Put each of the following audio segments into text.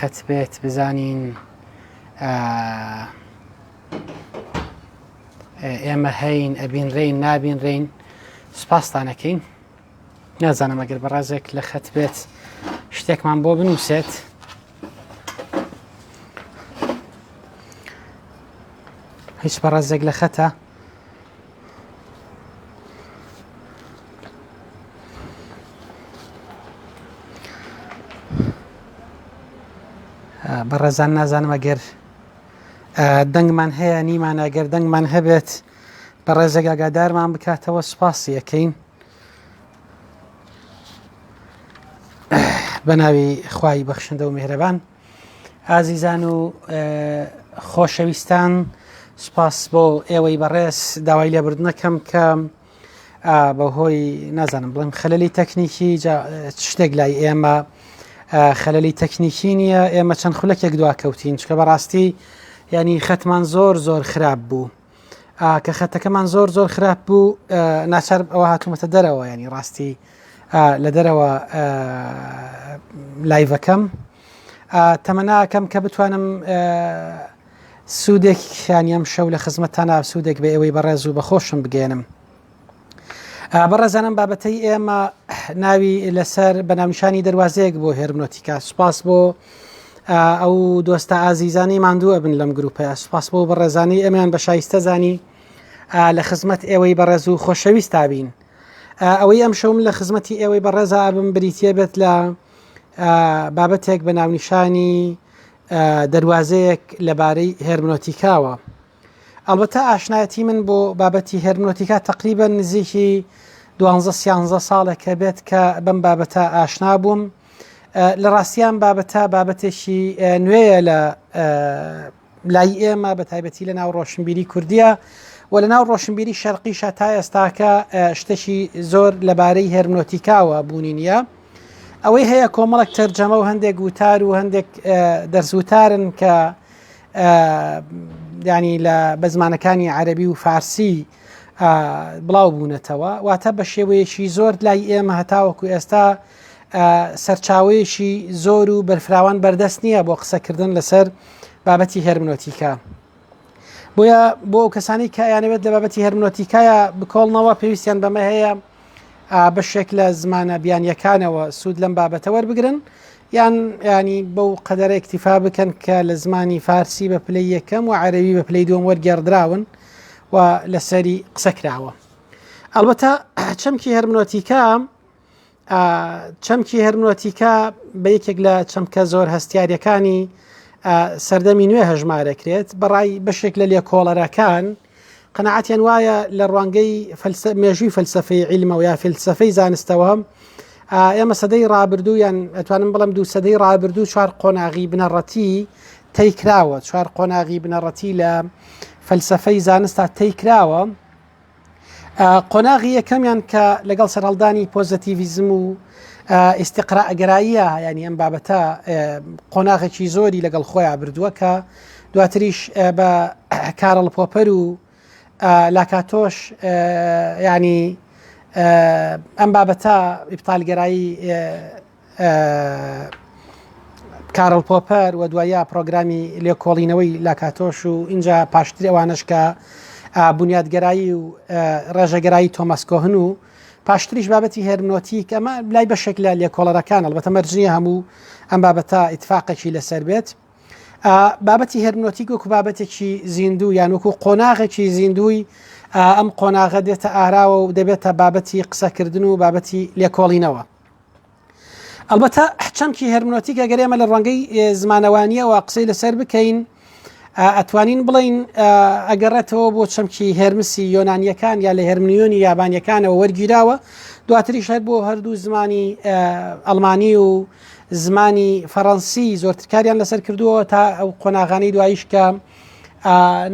خەت بێت بزانین ئێمە هەین ئەبینڕین نابینڕین سوپاستانەکەین. نازانم ئەگەر بەڕازێک لە خەت بێت شتێکمان بۆ بنووسێت. هیچ بەڕازێک لە خەتە بەڕێزان نازانم ئەگەر دەنگمان هەیە نیمان ئەگەر دەنگمان هەبێت بەڕێزێک ئاگادارمان بکاتەوە سوپاسی ئەەکەین. بەناوی خوای بەخشندە و میهرەبان. ئازیزان و خۆشەویستان، سوپاس بۆ ئێوەی بەڕێز داوای لێبوردنەکەم کە بەهۆی نازانم بڵێم خەلەلی تەکنیکی شتێک لای ئێمە خەلەلی تەکنیکی نییە، ئێمە چەند خولەکێک دواکەوتین چکە بەڕاستی ینی خەتمان زۆر خراپ بوو کە خەتەکەمان زۆر خراپ بوو. ناچار ئەوە هاتوومەتە دەرەوە، ینی ڕاستی لە دەرەوە لایڤەکەم تەمەناکەم کە بتوانم سوودێکیانیم شەو لە خزمەتتانە سوودێک بە ئێوەی بەڕێز و بەخۆشم بگێنم. بەڕێزانم بابەتەی ئێمە ناوی لەسەر بەناونیشانی دەواازەیەک بۆ هێرمنۆتیکا. سوپاس بۆ ئەو دۆستە ئازیزانی ماندووە بن لەم گروپەیە. سوپاس بۆ بەڕێزانی ئەمیان بە شایستە زانی لە خزمەت ئێوەی بەڕێز و خۆشەویست تابین. ئەوەی ئەم شەوم لە خزمەتی ئێوەی بەڕێزە بم بریتە بێت لە بابەتێک بە ناونیشانی دەواازەیەک لەبارەی هێرمنۆتیکاوە. ئەلبەتە ئاشنایەتی من بۆ بابەتی هێرمنۆتیکا تقریبا نزیکی 12-13 ساڵێکە بێت کە بەم بابەتە ئاشنا بووم. لە ڕاستیان بابەتێکی نوێیە لە لای ئێمە بە تایبەتی لە ناو ڕۆشنبیری کوردیە و لە ناو ڕۆشنبیری شەرقیشە تا ئێستاکە شتێکی زۆر لەبارەی هێرمنۆتیکاوە بوونی نییە. ئەوەی هەیە کۆمەڵک تەرجەمە و هەندێک وتار و هەندێک دەرزوتارن کە ینی لە بە زمانەکانی عەرەبی و فارسی بڵاو بوونەتەوە، واتە بە شێوەیەکی زۆر لای ئێمە هەتاوەکو ئێستا سەرچاوەیەکی زۆر و بەرفراوان بەردەست نییە بۆ قسەکردن لەسەر بابەتی هێرمنۆتیکا. بۆیە بۆ ئەو کەسانی کە یانەوێت لە بابەتی هێرمنۆتیکایە بکۆڵنەوە پێویستیان بەمە هەیە بەشێک لە زمانە بیانیەکانەوە سوود لەم بابەتە وەربگرن، یان ینی بەو قەدەرە ئیکتیفا بکەن کە لە زمانی فارسی بە پلەی یەکەم و عەرەبی بە پلەی دووەم وەرگێڕدراون و لەسەری قسەکراوە. ئەلبەتە چەمکی هەرمنۆتیکا بە یەکێک لە چەمکە زۆر هەستیاریەکانی سەردەمی نوێ هەژمارەکرێت. بەڕای بەشێک لە لێکۆڵەرەکان قەناعەتیان وایە لە ڕوانگەی مێژووی فەلسەفەی عیلمەوە یا فەلسەفەی زانستەوە ئێمە سەدەی ڕابردوو یان ئەتوانم بڵم 2 سەدەی ڕابردوو 4 قۆناغی بنەڕەتی تەیکراوە، 4 قۆناغی بنەڕەتی لە فەلسەفەی زانستا تەیکراوە. قۆناغی یەکەمیان کە لەگەڵ سەرهەڵدانی پۆزتیڤیزم و ئیستیقراءگەراییە، ینی ئەم بابەتە قۆناغێکی زۆری لەگەڵ خۆیان بردووە کە دواتریش بە کارڵ پۆپەر و لاکاتۆش ینی ئەم بابەتە ئیبتالگەرایی کارڵ پۆپەر و دوایە پرۆگرامی لێکۆڵینەوەی لاکاتۆش و اینجا پاشتری ئەوانش کە بنیادگەرایی و ڕێژەگەرایی تۆماس کۆهن و پاشتریش بابەتی هێرمنۆتیک ئەمە لای بەشێک لە لێکۆڵەرەکان ئەلبەتە مەرجنیە هەموو ئەم بابەتە ئیتفاقێکی لەسەر بێت. بابەتی هێرمنۆتیک وەکو بابەتێکی زیندوو یان وەکو قۆناغێکی زیندووی ئەم قۆناغە دێتە ئاراوە و دەبێتە بابەتی قسەکردن و بابەتی لێکۆڵینەوە. ئەلبەتە چەمکی هێرمنۆتیک ئەگەر ئێمە لە ڕوانگەی زمانەوانیەوە قسەی لەسەر بکەین ئەتوانین بڵین ئەگەڕێتەوە بۆ چەمکی هێرمسی یۆنانیەکان یا لە هێرمنیۆنی یابانیەکانەوە وەرگیراوە، دواتریش هەر بۆ هەردوو زمانی ئەڵمانی و زمانی فەڕەنسی زۆرتر کاریان لەسەر کردووە تا ئەو قۆناغانەی دواییش کە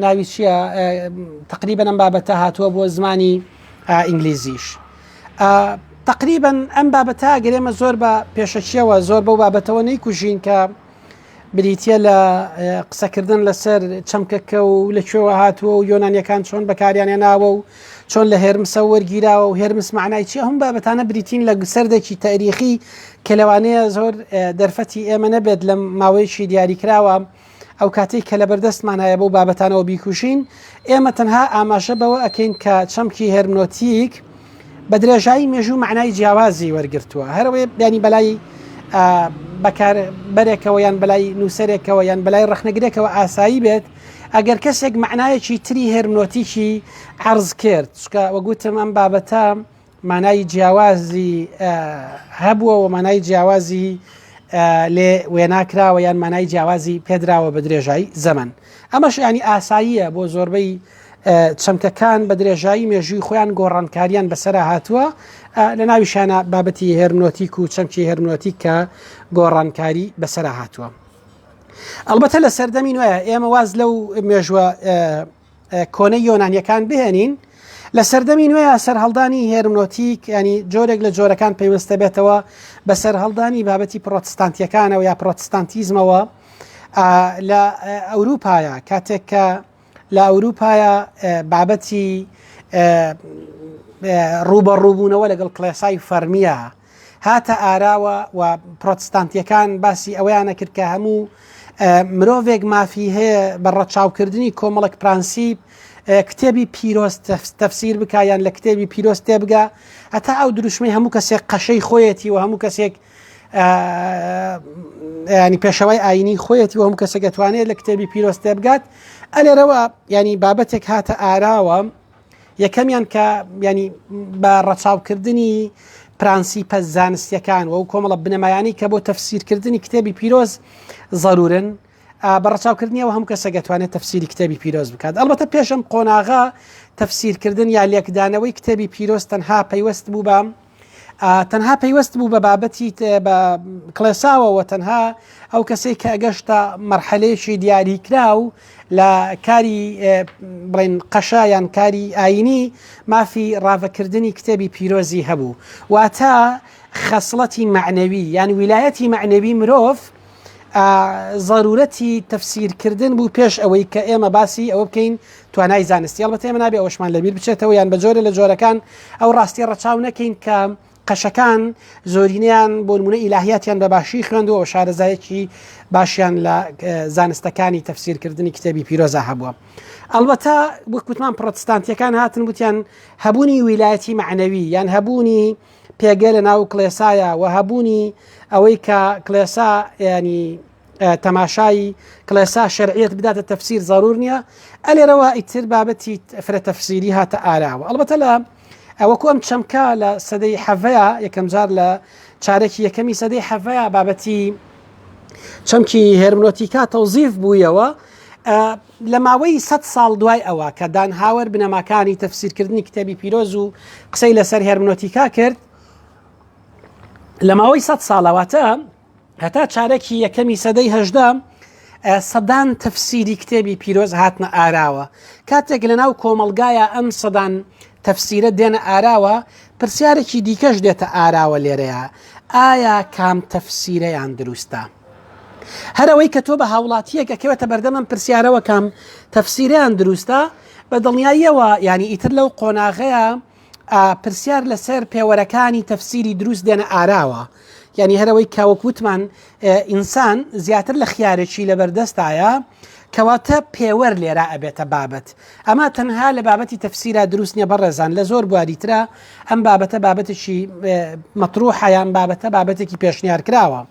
ناوی چییە تقریبا ئەم بابەتە هاتووە بۆ زمانی ئینگلیزیش. تقریبا ئەم بابەتە گەرێمە زۆر بە پێشەچیەوە زۆر بەو بابەتەوە نەیکوژین کە بریتە لە قسەکردن لەسەر چەمکەکە و لەکوێوە هاتووە و یۆنانیەکان چۆن بەکاریانە ناوە و چۆن لە هێرمسە وەرگیراوە و هێرمس معنای چی هەم بابەتانە بریتین لە سەردێکی تاریخی کە لەوانەیە زۆر دەرفەتی ئێمە نەبێت لە ماوەیەکی دیاریکراوە ئەو کاتێک کە لە بەردەستمان هەیە بەو بابەتانەوە بیکوشین ئێمە تەنها ئاماژە بەوە ئەکەین کە چەمکی هێرمنۆتیک بە درێژایی مێژوو معنای جیاوازی وەرگرتووە هەروەیە بیانی بەلای بەکار بەرێکەوە یان بەلای نووسەرێکەوە یان بەلای ڕەخنەگرێکەوە ئاسایی بێت ئەگەر کەسێک معنایەکی تری هێرمنۆتیکی عرض کرد چکە وەگوتم ئەم بابەتە مانای جیاوازی هەبووە و مانای جیاوازی لێ وێناکراوە یان مانای جیاوازی پێدراوە بە درێژایی زەمن ئەمەش ینی ئاساییە بۆ زۆربەی چەمکەکان بە درێژایی مێژووی خۆیان گۆڕانکاریان بەسەرا هاتووە لە ناویشانە بابەتی هێرمنۆتیک و چەمکی هێرمنۆتیک کە گۆڕانکاری بەسەرا هاتووە ئەلبەتە لە سەردەمی نوێە ئێمە واز لەو مێژوە کۆنەی یۆنانیەکان بهێنین لە سەردەمی نوێە سەرهەڵدانی هێرمنۆتیک ینی جۆرێک لە جۆرەکان پێویستە بێتەوە بە سەرهەڵدانی بابەتی پرۆتستانتیەکانەوە یا پرۆتستانتیزمەوە لە ئەوروپایە کاتێک کە لە ئەوروپایە بابەتی ڕوبەڕووبوونەوە لەگەڵ کڵێسای فەرمیە هاتە ئاراوە و پرۆتستانتیەکان باسی ئەوەیانە کرد کە هەموو مرۆڤێک مافی هەیە بە ڕەچاوکردنی کۆمەڵک پرانسیب کتێبی پیرۆز تەفسیر بکە یان لە کتێبی پیرۆز تێبگە هەتا ئەو دروشمەی هەموو کەسێک قەشەی خۆیەتی و هەموو کەسێک ینی پێشەوەی ئاینی خۆیەتی و هەموو کەسێک دەتوانێت لە کتێبی پیرۆز تێبگات ئەلێرەوە ینی بابەتێک هاتە ئاراوە یەکەمیان کە ینی بە ڕەچاوکردنی پرانسیپە زانستیەکان و کۆمەڵە بنەمایانی کە بۆ تەفسیرکردنی کتێبی پیرۆز ضرورن بە ڕەچاوکردنیەوە هەموو کەسە دەتوانێت تەفسیری کتێبی پیرۆز بکات ئەلبەتە پێشم قۆناغا تەفسیرکردن یا لێکدانەوەی کتێبی پیرۆز تەنها پەیوەست بوو بە تەنها پەیوەست بوو بە بابەتی بە کڵێساوەوە تەنها ئەو کەسەی کە ئەگەشتە مەرحەلەیەکی دیاریکرا و لە کاری بڵێن قەشایان کاری ئاینی مافی ڕاوەکردنی کتێبی پیرۆزی هەبوو واتە خەسڵەتی معنەوی یان ویلایەتی معنەوی مرۆڤ ضرورەتی تەفسیرکردن بوو پێش ئەوەی کە ئێمە باسی ئەوە بکەین توانای زانستی ئەڵبەتە ئێمە نابێ ئەوەشمان لەبیر بچێتەوە یان بە جۆرە لە جۆرەکان ئەو ڕاستی ڕەچاو نەکەین کە قەشەکان زۆرینیان بۆ نمونە ئیلاهیاتیان بە باشی خوێندووە شارەزایەکی باشیان لە زانستەکانی تەفسیرکردنی کتێبی پیرۆزە هەبووە ئەلبەتە وەکوتمان پرۆتستانتیەکان هاتن وتیان هەبوونی ویلایەتی معنەوی یان هەبوونی پێگە لە ناو کڵێسایە و هەبوونی ئەوەی کە کڵێسا ینی تەماشای کڵێسا شەرعیەت بداتە تەفسیر ضرور نییە ئەلێرەوە ئیتر بابەتی فرە تەفسیری هاتە ئاراوە ئەلبەتە لە ئەوەکو ئەم چەمکە لە سەدەی حەڤەیە یەکەم جار لە چارەکی یەکەمی سەدەی حەڤەیە بابەتی چەمکی هێرمنۆتیکا تەوزیف بوویەوە لە ماوەی 100 ساڵ دوای ئەوە کە دانهاوەر بنەماکانی تەفسیرکردنی کتێبی پیرۆز و قسەی لەسەر هێرمنۆتیکا کرد لە ماوەی 100 ساڵەواتە هەتا چارەکی یەکەمی سەدەی هەژدە سەدان تەفسیری کتێبی پیرۆز هاتنە ئاراوە کاتێک لە ناو کۆمەلگایە ئەم سەدان تەفسیرە دێنە ئاراوە پرسیارێکی دیکەش دێتە ئاراوە لێرەیە ئایا کام تەفسیرەیان دروستە هەرەوەی کە تۆ بە هاوڵاتیەک ئەکەوێتە بەردەمم پرسیارەوە کام تەفسیرەیان دروستە بە دڵنیاییەوە ینی ئیتر لەو قۆناغەیە پرسیار لەسەر پێوەرەکانی تەفسیری دروست دێنە ئاراوە یعنی هەرەوەی کاوەکوتمان ئینسان زیاتر لە خیارێکی لەبەردەستایە کەواتە پێوەەر لێرە ئەبێتە بابەت ئەمە تەنها لە بابەتی تەفسیرا دروست نیە بەڕێزان لە زۆر بواریترا ئەم بابەتە بابەتێکی مەطروحیان بابەتە بابەتێکی پێشنیار کراوە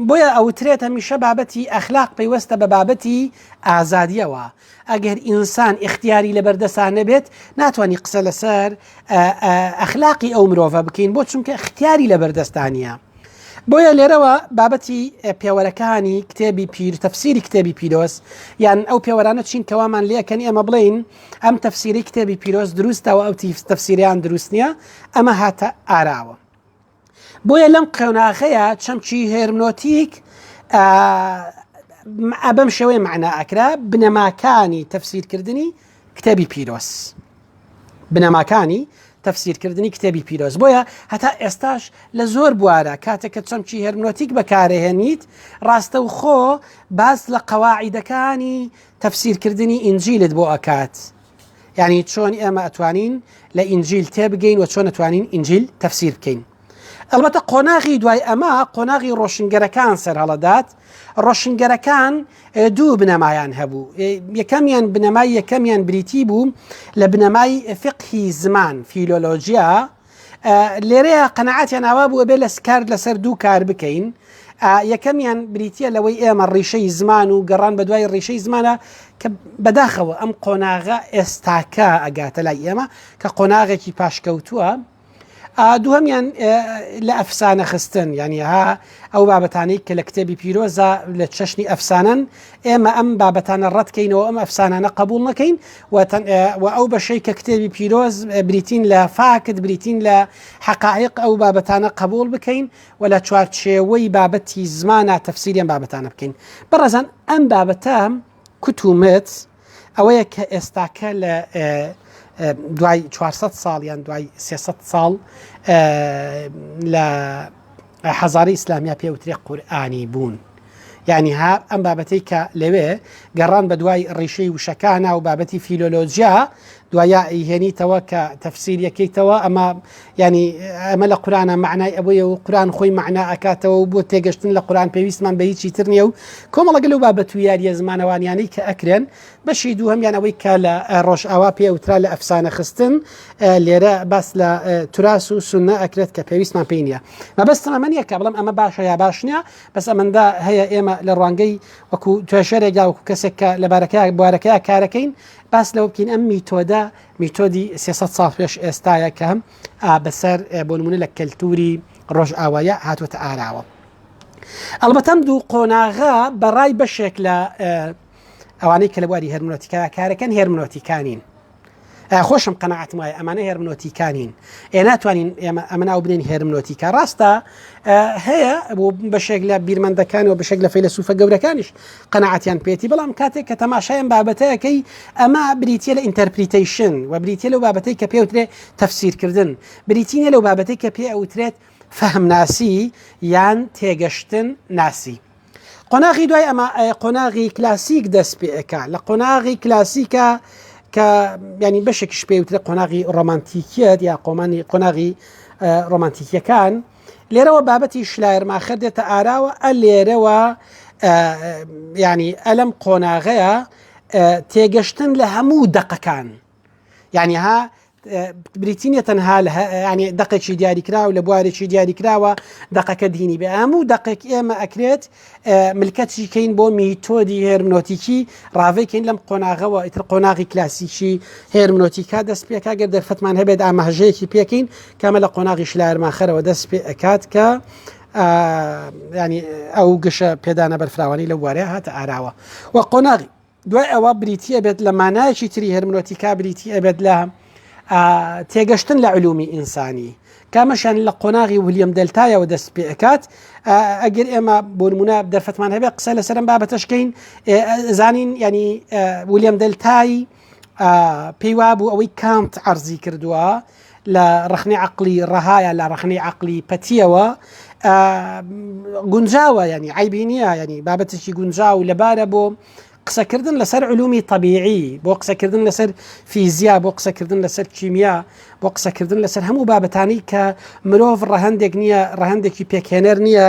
بۆیە ئەوترێت هەمیشە بابەتی ئەخلاق پەیوەستە بە بابەتی ئازادیەوە ئەگەر ئینسان اختیاری لە بەردەسانە بێت ناتوانانی قسە لەسەر ئەخلاقی ئەو مرۆڤە بکەین بۆ چونکە اختیاری لە بەردەستانیە بۆیە لێرەوە بابەتی پێوەرەکانی کتێبی پیر تەفسیری کتێبی پیرۆز یان ئەو پێوەرانە چین کەوامان لێکەنی ئەمە بڵین ئەم تەفسیری کتێبی پیرۆز دروستەوە ئەو تەفسیریان دروست نییە ئەمە هاتە ئاراوە بۆیە لەم قۆناغەیە چەمکی هێرمنۆتیک ئەبەم شێوەیە معنا ئەکرا بنەماکانی تەفسیرکردنی کتێبی پیرۆز بنەماکانی تەفسیرکردنی کتێبی پیرۆز. بۆیە هەتا ئێستاش لە زۆر بوارە کاتێککە چەمچی هێرمنۆتیک بەکارهێنیت ڕاستە و خۆ باس لە قەواعیدەکانی تەفسیرکردنی ئینجیلت بۆ ئەکات. یعنی چۆن ئێمە ئەتوانین لە ئینجیل تێبگەین و چۆن ئەتوانین ئینجیل تەفسیر بکەین. ئەلبەتە قۆناغی دوای ئەمە قۆناغی ڕۆشنگەرەکان سەرهەڵەدات. ڕۆشنگەرەکان دوو بنەمایان هەبوو. یەکەمیان بنەمای یەکەمیان بریتی بوو لە بنەمای فقهی زمان فیلۆلۆژیا. لێرەیە قەنەعەتیان ئاوا بوو بێ لەسەر دوو کار بکەین. یەکەمیان بریتە لەوەی ئێمە ڕیشەی زمان و گەڕان بە دوای ڕیشەی زمانە کە بەداخەوە ئەم قۆناغە ئێستاکە ئەگاتە لای ئێمە کە قۆناغێکی پاشکەوتووە. دووهەمیان لە ئەفسانە خستن، یعنی ها ئەو بابەتانەی کە لە کتێبی پیرۆزە لە چەشنی ئەفسانەن ئێمە ئەم بابەتانە ڕەتکەینەوە ئەم ئەفسانانە قبول نەکەین و ئەو بەشەی کە کتێبی پیرۆز بریتین لە فاکت بریتین لە حقائق ئەو بابەتانە قبول بکەین و لە چوارچێوەی بابەتی زمانە تەفسیریان بابەتانە بکەین. بەڕێزان ئەم بابەتە کوتومت ئەوەیە کە ئێستاکە لە دوای 400 ساڵ یان دوای 300 ساڵ لە حەزاری ئیسلامیا پێوترێ قورئانی بوون. یعنی ها ئەم بابەتەی کە لەوێ گەڕان بە دوای ڕیشەی وشەکانە و بابەتی فیلۆلۆژیا دوایە ئیهێنیتەوە کە تەفسیر یەکەیتەوە. ئەمە ینی ئەمە لە قورآنە معنای ئەوەیە و قورآن خۆی معنا ئەکاتەوە و بۆ تێگەشتن لە قورآن پێویستمان بە هیچی تر نییە و کۆمەڵەگەل و بابەت و یاریە زمانەوانیانەی کە ئەکرێن. بەشی دووهەمیان ئەوەی کە لە ڕۆژئاوا پێوترا لە ئەفسانە خستن لێرە باس لە توراس و سونە ئەکرێت کە پێویستمان پێی نییە. مەبەستمە من یەکە بڵم ئەمە باشە یا باش نییە، بەس ئەمەدا هەیە ئێمە لە ڕوانگەی وەکو توێژەرێکا وەکو کەسێک کە لە بوارەکەی کارەکەین باس لەوە بکەین ئەم میتۆدە میتۆدی 300 ساڵ پێش ئێستاە کە هەم بەسەر بۆ نمونە لە کەلتوری ڕۆژئاوایە هاتووەتە ئاراوە. ئەلبەتە دوو قۆناغە بەڕای بەشێک لە ئەوانەی کە لە بواری هەرمنۆتیکا کارەکەن هێرمنۆتیکانین. خۆشم قەنەعەتم وایە ئەمانە هێرمنۆتیکانین. ناتوانین ئەمە ناو بنێن هێرمنۆتیکا. ڕاستە هەیە بۆ بەشێک لە بیرمەندەکان و بەشێک لە فەیلسوفە گەورەکانیش قەنەعەتیان پێێتی، بەڵام کاتێک کە تەماشایان بابەتەیەکەی ئەمە بریتە لە ئینتەرپریتەیشن و بریتە لەو بابەتەی کە پێوترێت تەفسیرکردن، بریتینە لەو بابەتەی کە پێ ئەوترێت فەهمناسی یان تێگەشتن ناسی. قۆناغی دوای ئەمە قۆناغی کلاسیک دەست پێەکە. لە قۆناغی کلاسیکە کە ینی بەشێکش پێوترە قۆناغی ڕۆمانتیکیت یا قۆناغی ڕۆمانتیکیەکان، لێرەوە بابەتی شلایەرماخەر دێتە ئاراوە. لێرەوە ینی ئەلەم قۆناغەیە تێگەشتن لە هەموو دەقەکان، یعنی ها بریتینە تەنها ینی دەقێکی دیاریکرا و لە بوارێکی دیاریکراوە دەقەکە دینی بێ. هەموو دەقێک ئێمە ئەکرێت ملکەتی کەین بۆ میتۆدی هێرمنۆتیکی ڕاوێکین لەم قۆناغەوە. ئیتر قۆناغی کلاسیکی هێرمنۆتیکا دەست پێکا گەر دەرفەتمان هەبێت ئاماژەیەکی پێکەین کەمە لە قۆناغی شلایەرماخەرەوە دەست پێ ئەکات کە ینی ئەو گشە پێدانە بەرفراوانی لە بوارەیە هاتە ئاراوە. و قۆناغی دوای ئەوە بریتە بێت لە مانایەکی تری هێرمنۆتیکا بریتە بێت لە تێگەشتن لە علومی ئینسانی، کامەشان لە قۆناغی ویلیام دلتایەوە دەست پێکات. ئەگەر ئێمە بۆ نمونە دەرفەتمان هەبێت قسە لەسەرم بابەتەشکەین زانین، ینی ویلیام دلتای پێی وابوو ئەوەی کانت عەرزی کردووە لە ڕخنی عەقلی ڕەهایە لە ڕخنی عەقلی پەتیەوە گونجاوە، ینی عیبی نییە، ینی بابەتێکی گونجاو لەبارە بۆ قسەکردن لەسەر علومی طبیعی، بۆ قسەکردن لەسەر فیزیا، بۆ قسەکردن لەسەر کیمیا، بۆ قسەکردن لەسەر هەموو بابەتانی کە مرۆڤ ڕەهەندێک نییە، ڕەهەندێکی پێکهێنەر نییە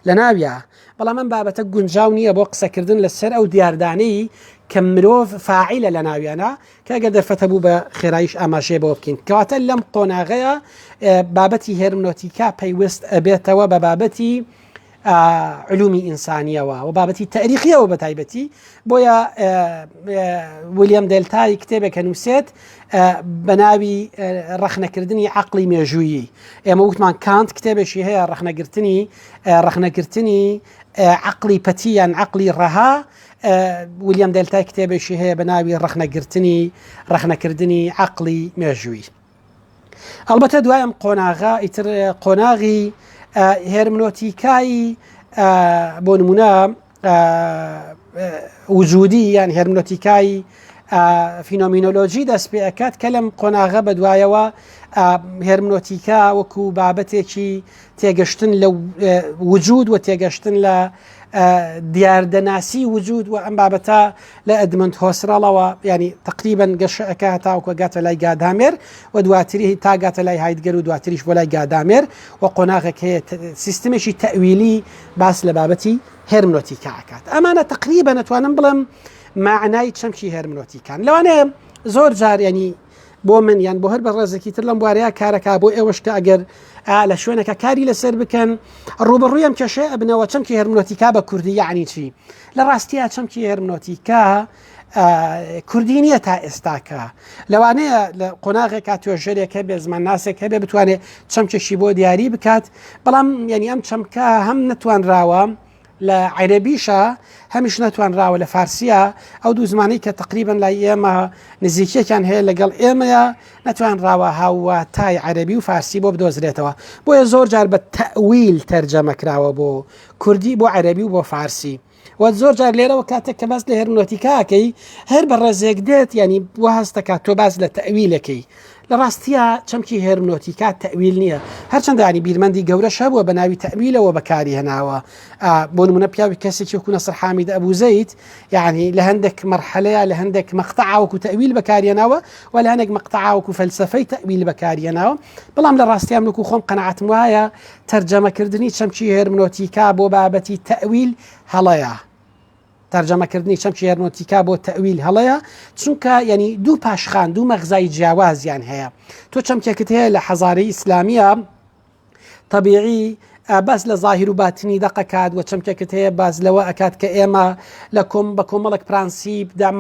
لە ناویە. بەڵام ئەم بابەتە گونجاو نییە بۆ قسەکردن لەسەر ئەو دیاردانەی کە مرۆڤ فاعیلە لە ناویانە کە ئەگەر دەرفەتە بوو بە خێراییش ئاماژەیە بۆ بکەین. کەواتە لەم قۆناغەیە بابەتی هێرمنۆتیکا پەیوەست ئەبێتەوە بە بابەتی علومی ئینسانیەوە و بابەتی تاریخیەوە بە تایبەتی. بۆیە ویلیام دلتای کتێبێکە نووسێت بە ناوی ڕەخنەکردنی عەقلی مێژوویی. ئێمە وتمان کانت کتێبێکی هەیە ڕەخنەگرتنی عەقلی پەتییان عەقلی ڕەها. ویلیام دلتای کتێبێکی هەیە بە ناوی ڕەخنەکردنی عەقلی مێژووی. ئەلبەتە دوایم قۆناغا ئیتر قۆناغی هێرمنۆتیکایی بۆ نمونە وجودی یان هێرمنۆتیکایی فینۆمینۆلۆژی دەست پێ ئەکات کە لەم قۆناغە بەدوایەوە هێرمنۆتیکا وەکو بابەتێکی تێگەشتن لە وجود و تێگەشتن لە دیاردەناسی وجود و ئەم بابەتە لە ئەدمند هۆسرەڵەوە ینی تقریبن گەشەکە هەتاوکە گاتە لای گادامێر و دواتری تا گاتە لای هایدگەر و دواتریش بۆ لای گادامێر و قۆناغێک هەیە سیستمێکی تەویلی باس لە بابەتی هێرمنۆتیکا ئەکات. ئەمانە تقریبا نەتوانم بڵم معنای چەمکی هێرمنۆتیکان لەوانەیە زۆر جار ینی بۆ من یان بۆ هەر بە ڕێزێکی تر لەم بوارەیە کارەکە بۆ ئێوەش کە ئەگەر لە شوێنەکە کاری لەسەر بکەن ڕوبەڕوویم کێشەیە ئەبنەوە چەمکی هێرمنۆتیکا بە کوردی یعنی چی لە ڕاستیە چەمکی هێرمنۆتیکا کوردی نییە تا ئێستاکە لەوانەیە لە قۆناغێکا توێژەرێک هەبێ زمان ناسێک هەبێ بتوانێت چەمکێکی بۆ دیاری بکات بەڵام ینی ئەم چەمکە هەم نەتوانراوە لە عەرەبیشە هەمیش نەتوانراوە لە فارسیە ئەو دوو زمانی کە تقریبا لای ئێمە نزیکیەکان هەیە لەگەڵ ئێمەیە نەتوانراوە هاواتای عەرەبی و فارسی بۆ بدۆزرێتەوە بۆیە زۆر جار بە تەویل تەرجەمەکراوە بۆ کوردی بۆ عەرەبی و بۆ فارسی و زۆر جار لێرەوە کاتێک کە باس لە هێرمنۆتیکاکەی هەر بە ڕێزێک دێت ینی بۆ هەستەکات تۆ باز لە تەویلەکەی لە ڕاستیە چەمکی هێرمنۆتیکا تەویل نییە هەرچەندە ینی بیرمەندی گەورەش هەبووە بە ناوی تەویلەوە بەکاری هێناوە بۆ نمونە پیاوی کەسێکی وەکو نەسر حامید ئەبوزەید یعنی لە هەندێک مەرحەلەیە لە هەندێک مەقتەعا وەکو تەویل بەکارهێناوە و لە هەندێک مەقتەعا وەکو فەلسەفەی تەویل بەکارهێناوە بەڵام لە ڕاستیە وەکو خۆم قەنەعەتم وایە تەرجەمەکردنی چەمکی هێرمنۆتیکا بۆ بابەتی تەویل هەڵەیە تەرجەمەکردنی چەمکی هێرمنۆتیکا بۆ تەویل هەڵەیە چونکە ینی دوو پاشخان دوو مەغزای جیاوازیان هەیە تۆ چەمکێکت هەیە لە حەزارەی ئیسلامیە طبیعی باز لە ظاهیر و باتنی دەقەکات و چەمکێکت هەیە باز لەوە ئەکات کە ئێمە لە بە کۆمەڵک پرانسیبدا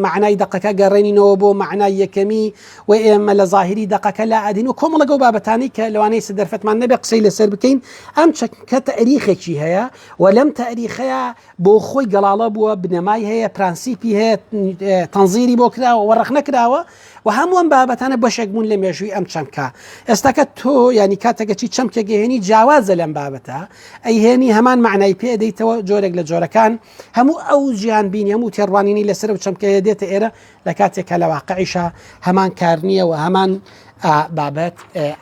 معنای دەقەکە گەڕێنینەوە بۆ معنای یەکەمی و ئێمە لە ظاهری دەقەکە لا ئەدین و کۆمەڵەگە و بابەتانی کە لەوانەیە سەدەرفەتمان نەبێ قسەی لەسەر بکەین ئەم چەمکە تەریخێکی هەیە و لەم تەریخەیە بۆ خۆی گەڵاڵە بووە بنەمای هەیە پرانسیپی هەیە تەنزیری بۆ کراوە وەڕەخ نەکراوە و هەمووان بابەتانە بەشێک بوون لە مێژووی ئەم چەمکە ئێستاکە تۆ ینی کاتێکەچی چەمکێک هێنی جیاوازە لەم بابەتە ئەیهێنی هەمان معنای پێدەیتەوە جۆرێک لە جۆرەکان هەموو ئەو ژیان بینی هەموو تێڕوانینی لەسەر و چەمکەیە دێتە ئێرە لە کاتێکە لە واقعیشە هەمان کار نییە و هەمان بابەت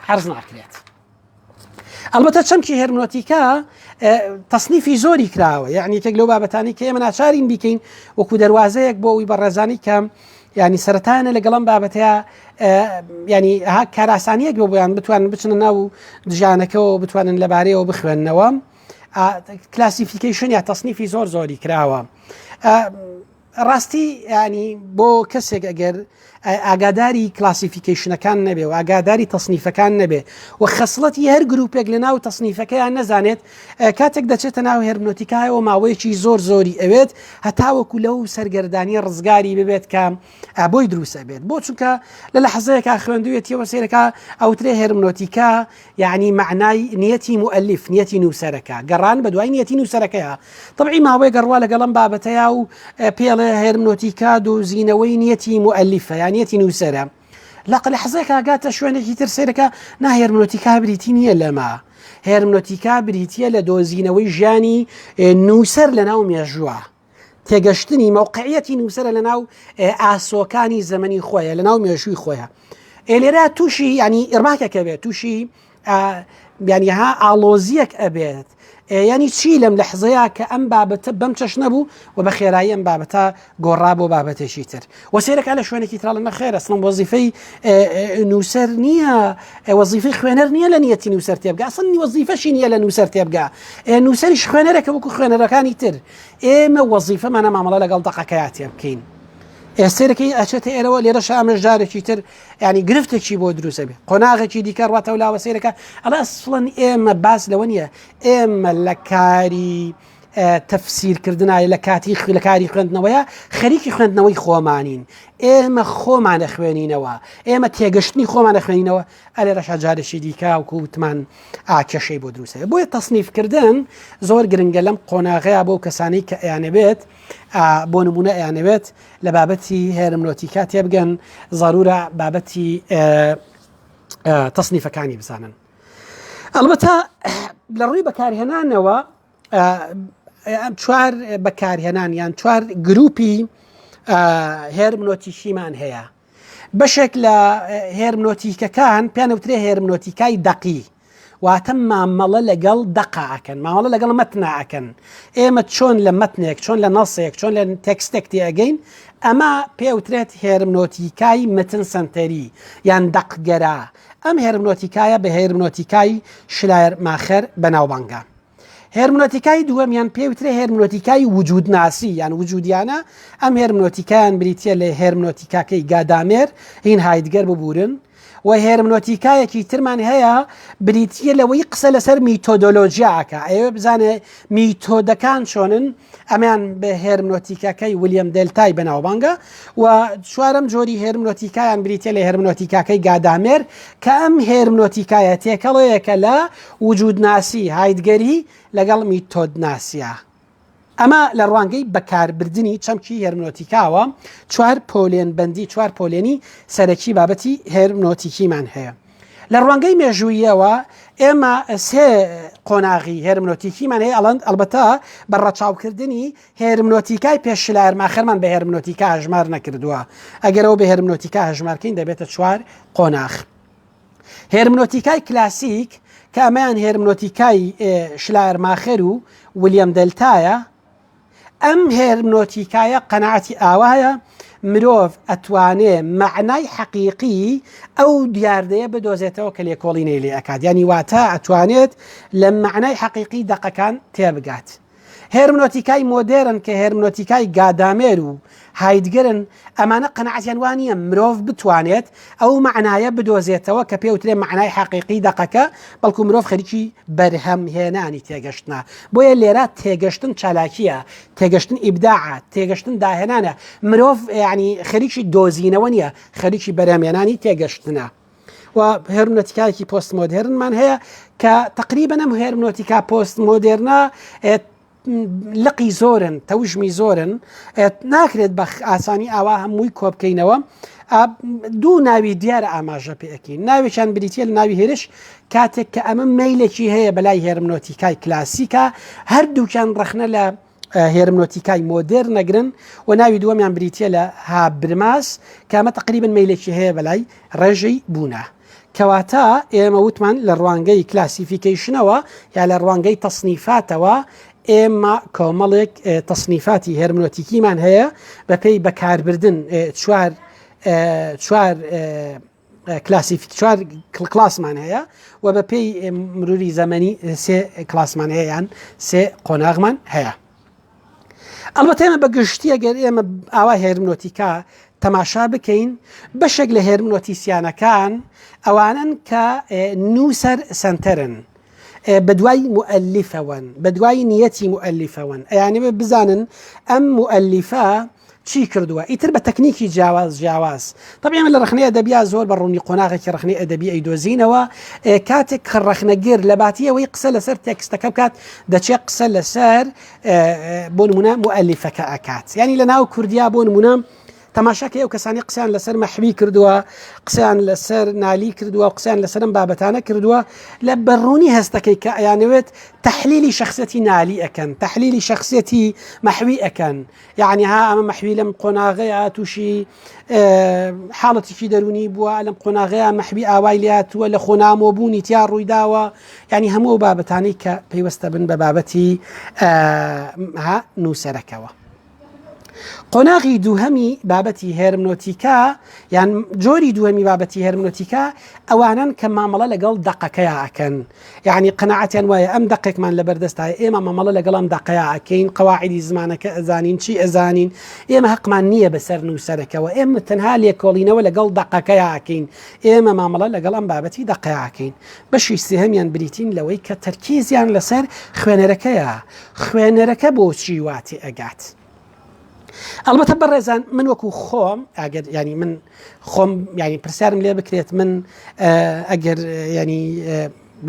عەرز ناکرێت. ئەلبەتە چەمکی هێرمنۆتیکا تەصنیفی زۆری کراوە یعنی تێک لەو بابەتانی کە ئێمە ناچارین بیکەین وەکو دەواازەیەک بۆ ئەوی بەڕێزانی کەم ینی سەرەتانە لەگەڵم بابەتەیە ینی کاراسانیەک بۆ بۆیان بتوانن بچنە ناو دژانەکەەوە بتوانن لەبارەیەوە بخوێننەوە کلاسیفیکیشن یا تەصنیفی زۆر زۆری کراوە ڕاستی ینی بۆ کەسێک ئەگەر ئاگاداری کلاسیفیکیشنەکان نەبێ و ئاگاداری تەصنیفەکان نەبێ و خەسڵەتی هەر گروپێک لە ناو تەصنیفەکەیان نەزانێت کاتێک دەچێتە ناو هێرمنۆتیکایەوە ماوەیەکی زۆر زۆری ئەوێت هەتاوەکو لەو سەرگەردانی ڕزگاری ببێت کە بۆی دروستە بێت بۆ چونکە لە لەحەزەیەکە خوێندوێتیەوە سێرەکە ئەوترێ هێرمنۆتیکا یعنی معنای نیەتی مؤلف نیەتی نووسەرەکە گەڕان بە دوای نیەتی نووسەرەکەیە طبعی ماوەی گەڕوا لەگەڵم بابەتەیە و پێڵێ هێرمنۆتیکا دۆزینەوەی نیەتی مؤلفە یانیەتی نووسەرە لەقل حەزەیەکە گاتە شوێنێکی تر سێرەکە نا هێرمنۆتیکا بریتی نییە لەما هێرمنۆتیکا بریتیە لە دۆزینەوەی ژیانی نووسەر لە ناو مێژووە تێگەشتنی موقعیەتی نووسەرە لە ناو ئاسۆکانی زەمەنی خۆیە لە ناو مێژووی خۆیە لێرە تووشی ینی ئێرماکێکە بێت تووشی ینیها ئاڵۆزیەک ئەبێت ینی چی لەم لەحزەیە کە ئەم بابەتە بەم چەش نەبوو و بە خێرایی ئەم بابەتە گۆڕا بۆ بابەتێکی تر و سێرەکە لە شوێنێکی تراڵە نەخێر ئەسڵم وەزیفەی نووسەر نییە وەزیفەی خوێنەر نییە لە نیەتی نووسەر تێبگا ئەسڵ وەزیفەشی نییە لە نووسەر تێبگا نووسەریش خوێنەرێکە وەکو خوێنەرەکانی تر ئێمە وەزیفەمانە مامەڵە لەگەڵ دەقەکەیان تێ بکەین ئێستێرەکەی ئەچێتە ئێرەوە لێرەش ئامەش جارێکی تر ینی گرفتێکی بۆ دروستە بێ قۆناغێکی دیکە ڕاتەوە لاوە سێرەکە ئەڵە ئەسڵەن ئێمە باس لەوە نییە ئێمە لە کاری تەفسیرکردنای لە کاری خوێندنەوەیە خەریکی خوێندنەوەی خۆمانین ئێمە خۆمانە خوێنینەوە ئێمە تێگەشتنی خۆمانە خوێنینەوە ئەلێرەش جارێکی دیکە و وتمان کێشەی بۆ دروستە بۆیە تەصنیفکردن زۆر گرنگە لەم قۆناغەیە بۆ کەسانی کە ئەیانەبێت بۆ نمونە ئەیانەوێت لە بابەتی هێرمنۆتیکا تێبگەن ضرورە بابەتی تەصنیفەکانی بزانن ئەلبەتە لە ڕووی بەکارهێنانەوە چوار بەکارهێنان یان چوار گروپی هێرمنۆتیکیمان هەیە بەشێک لە هێرمنۆتیکەکان پیانەوترێ هێرمنۆتیکای دەقی واتە مامەڵە لەگەڵ دەقاکەن مامەڵە لەگەڵ مەتناکەن ئێمە چۆن لە مەتنێک چۆن لە نەسێک چۆن لە تێکستێک تێگەین ئەمە پێوترێت هێرمنۆتیکای متن سنتەری یان دەقگەرا ئەم هێرمنۆتیکایە بە هێرمنۆتیکای شلایر ماخەر بەناوبانگە هێرمنۆتیکای دووەمیان پێوترێ هێرمنۆتیکای وجودناسی یان وجودیانە ئەم هێرمنۆتیکایان بریتە لە هێرمنۆتیکاکەی گادامێر هین هایدگەر ببورن و هێرمنۆتیکایەکی ترمان هەیە بریتە لەوەی قسە لەسەر میتۆدۆلۆژیاکە ئەوێ بزانێ میتۆدەکان چۆنن ئەمیان بە هێرمنۆتیکاکەی ویلیەم دلتای بەناوبانگە و چوارەم جۆری هێرمنۆتیکایان بریتە لە هێرمنۆتیکاکەی گادامێر کە ئەم هێرمنۆتیکایە تێکەڵەیەکە لە وجودناسی هایدگەری لەگەڵ میتۆدناسیە ئەمە لە ڕوانگەی بەکاربردننی چەمکی هێرمنۆتیکاوە چوار پۆلێن بەندی چوار پۆلێنی سەرەکی بابەتی هێرمنۆتیکیمان هەیە لە ڕوانگەی مێژوویەوە ئێمە سێ قۆناغی هێرمنۆتیکیمان هەیە ئەلبەتە بە ڕەچاوکردنی هێرمنۆتیکای پێشلایر ماخەرمان بە هێرمنۆتیکا هەژمار نەکردووە ئەگەرەوە بە هێرمنۆتیکا هەژمارکەین دەبێتە چوار قۆناغ هێرمنۆتیکای کلاسیک کە ئەمەیان هێرمنۆتیکای شلایر ماخەر و ویلیەم دلتایە ئەم هێرمنۆتیکایە قەناعەتی ئاوایە مرۆڤ ئەتوانێ معنای حەقیقی ئەو دیاردەیە بدۆزێتەوە کە لێکۆڵینەی لێ ئەکات ینی واتە ئەتوانێت لە معنای حەقیقی دەقەکان تێبگات هێرمنۆتیکای مۆدێرن کە هێرمنۆتیکای گادامێر و هایدگەرن ئەمانە قەناعەتیان وانە مرۆڤ بتوانێت ئەو معنایە بدۆزێتەوە کە پێوترێ معنای حەقیقی دەقەکە بەڵکو مرۆڤ خەریکی بەرهەم هێنانی تێگەشتنە بۆیە لێرە تێگەشتن چالاکیە تێگەشتن ئیبداعە تێگەشتن داهێنانە مرۆڤ ینی خەریکی دۆزینەوە نیە خەریکی بەرهەمهێنانی تێگەشتنە و هێرمنۆتیکایەکی پۆست مۆدێرنمان هەیە کە تقریبەن ئەم هێرمنۆتیکا پۆست مۆدێرنە لقی زۆرن تەوژمی زۆرن ناکرێت بە ئاسانی ئاوا هەمووی کۆبکەینەوە دوو ناوی دیارە ئاماژە پێەکەین ناوێکیان بریتە لە ناوی هێرش کاتێک کە ئەمە مەیلێکی هەیە بەلای هێرمنۆتیکای کلاسیکە هەردووکیان ڕەخنە لە هێرمنۆتیکای مۆدێر نەگرن و ناوی دووەمیان بریتە لە هابرماس کە ئەمە تقریبن مەیلێکی هەیە بەلای ڕێژەی بوونە کەواتە ئێمە وتمان لە ڕوانگەی کلاسیفیکیشنەوە یا لە ڕوانگەی تەصنیفاتەوە ئێمە کۆمەڵێک تەصنیفاتی هێرمنۆتیکیمان هەیە بەپێی بەکاربردن چوار کلاسمان هەیە و بەپێی مروری زەمەنی سێ کلاسمان هەیە یان سێ قۆناغمان هەیە ئەلبەتە ئێمە بە گشتی ئەگەر ئێمە ئاوا هێرمنۆتیکا تەماشا بکەین بەشێک لە هێرمنۆتیسیانەکان ئەوانن کە نووسەر سنتەرن بە دوای مؤلفەوەن بە دوای نیەتی مؤلفەوەن ئەیانێ بزانن ئەم مؤلفە چی کردووە ئیتر بە تەکنیکی جیاواز طبعا لە ڕخنەی ئەدەبیا زۆر بە ڕوونی قۆناغێکی ڕخنەی ئەدەبی ئەیدۆزینەوە کاتێک کە ڕەخنەگیر لە باتیەوەی قسە لەسەر تێکستەکە بکات دەچێت قسە لەسەر بۆ نمونە مؤلفەکە ئەکات ینی لە ناو کوردیا بۆ نمونە تەماشاکە ئەو کەسانی قسەیان لەسەر مەحوی کردووە قسەیان لەسەر نالی کردووە قسەیان لەسەرم بابەتانە کردووە لە بەڕوونی هەستەکەی کە ئەیانەوێت تحلیلی شخصەتی نالی ئەکەن تحلیلی شخصەتی مەحوی ئەکەن یعنی ها ئەمە مەحوی لەم قۆناغەیە تووشی حاڵەتێکی دەرونی بووە لەم قۆناغەیە مەحوی ئاوای لاتووە لە خۆنامۆبوونی تیا ڕوویداوە ینی هەموو بابەتانی کە پەیوەستە بن بە بابەتی نووسەرەکەوە قۆناغی دووهەمی بابەتی هێرمنۆتیکا یان جۆری دووهەمی بابەتی هێرمنۆتیکا ئەوانن کە مامەڵە لەگەڵ دەقەکەیە ئەکەن یعنی قەناعەتیان وایە ئەم دەقێکمان لە بەردەستایە ئێمە مامەڵە لەگەڵ ئەم دەقەیە ئەکەین قەواعیدی زمانەکە ئەزانین چی ئەزانین ئێمە حەقمان نییە بەسەر نووسەرەکەوە ئێمە تەنها لێکۆڵینەوە لەگەڵ دەقەکەیە ئەکەین ئێمە مامەڵە لەگەڵ ئەم بابەتی دەقەیە ئەکەین بەشی سێهەمیان بریتین لەوەی کە تەرکیزیان لەسەر خوێنەرەکەیە خوێنەرەکە بۆچی واتی ئەگات ئەلبەتە بەڕێزان من وەکو خۆم ئەگەر ینی من خۆم ینی پرسیارم لێ بکرێت من ئەگەر ینی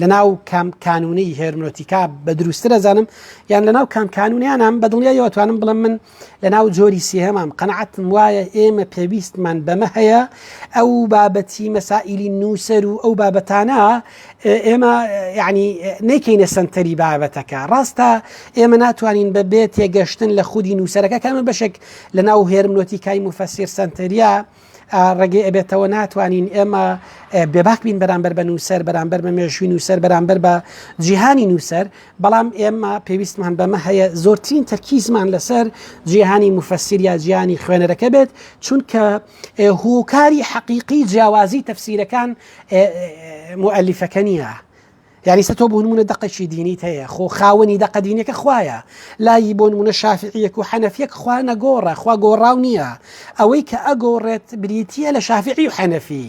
لەناو کام کانونی هێرمنۆتیکا بە دروستە دەزانم یان لەناو کام کانونیانم بە دڵنیایەوەتوانم بڵم من لەناو جۆری سێهەمام قەنەعەتم وایە ئێمە پێویستمان بەمە هەیە ئەو بابەتی مەسائیلی نووسەر و ئەو بابەتانە ئێمە یعنی نەیکەینە سەنتەری بابەتەکە ڕاستە ئێمە ناتوانین بەبێ تێگەشتن لە خودی نووسەرەکە کامە بەشێک لەناو هێرمنۆتیکای مفەسیر سەنتەریە ڕێگەی ئەبێتەوە ناتوانین ئێمە بێباک بین بەرامبەر بە نووسەر بەرامبەر بە مێژووی نووسەر بەرامبەر بە جیهانی نووسەر بەڵام ئێمە پێویستمان بەمە هەیە زۆرترین تەرکیزمان لەسەر جیهانی مفەسیر یا جیهانی خوێنەرەکە بێت چونکە هۆکاری حەقیقی جیاوازی تەفسیرەکان موئەلیفەکە نییە یعنی سە تۆ بۆ نمونە دەقەی دینیت هەیە خۆ خاوەنی دەقە دینیەکە خوایە لای بۆ نمونە شافعیەک و حەنەفیەک خوا نەگۆڕە خوا گۆڕاو نییە ئەوەی کە ئەگۆڕێت بریتیە لە شافعی و حەنەفی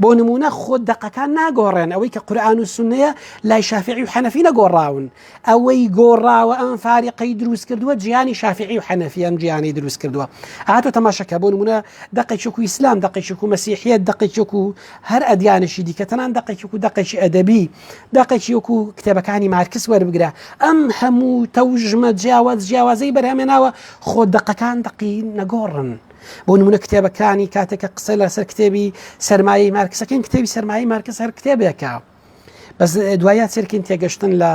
بۆ نمونە خۆ دەقەکان ناگۆڕێن ئەوەی کە قورئان و سونەیە لای شافعی و حەنەفی نەگۆڕاون ئەوەی گۆڕاوە ئەم فاریقەی دروست کردووە جیهانی شافعی و حەنەفی ئەم جیهانی دروست کردووە هاتۆ تەماشەکە بۆ نمونە دەقێکی و ئیسلام دەقێکی و مەسیحیەت دەقێکی و هەر ئەدیانشی دیکە تەنان دەقێکی و دەقێکی ئەدەبی دەقێکی وەکو کتێبەکانی مارکس وەربگرە ئەم هەموو تەوژمە جیاوازەی بەرهەمێناوە خۆ دەقەکان دەقی نەگۆڕن بۆ نمونە کتێبەکانی کاتێکە قسە لەسەر کتێبی سەرمایەی مارکسەکەن کتێبی سەرمایەی مارکس هەر کتێبێکە بەس دوایە چرکین تێگەشتن لە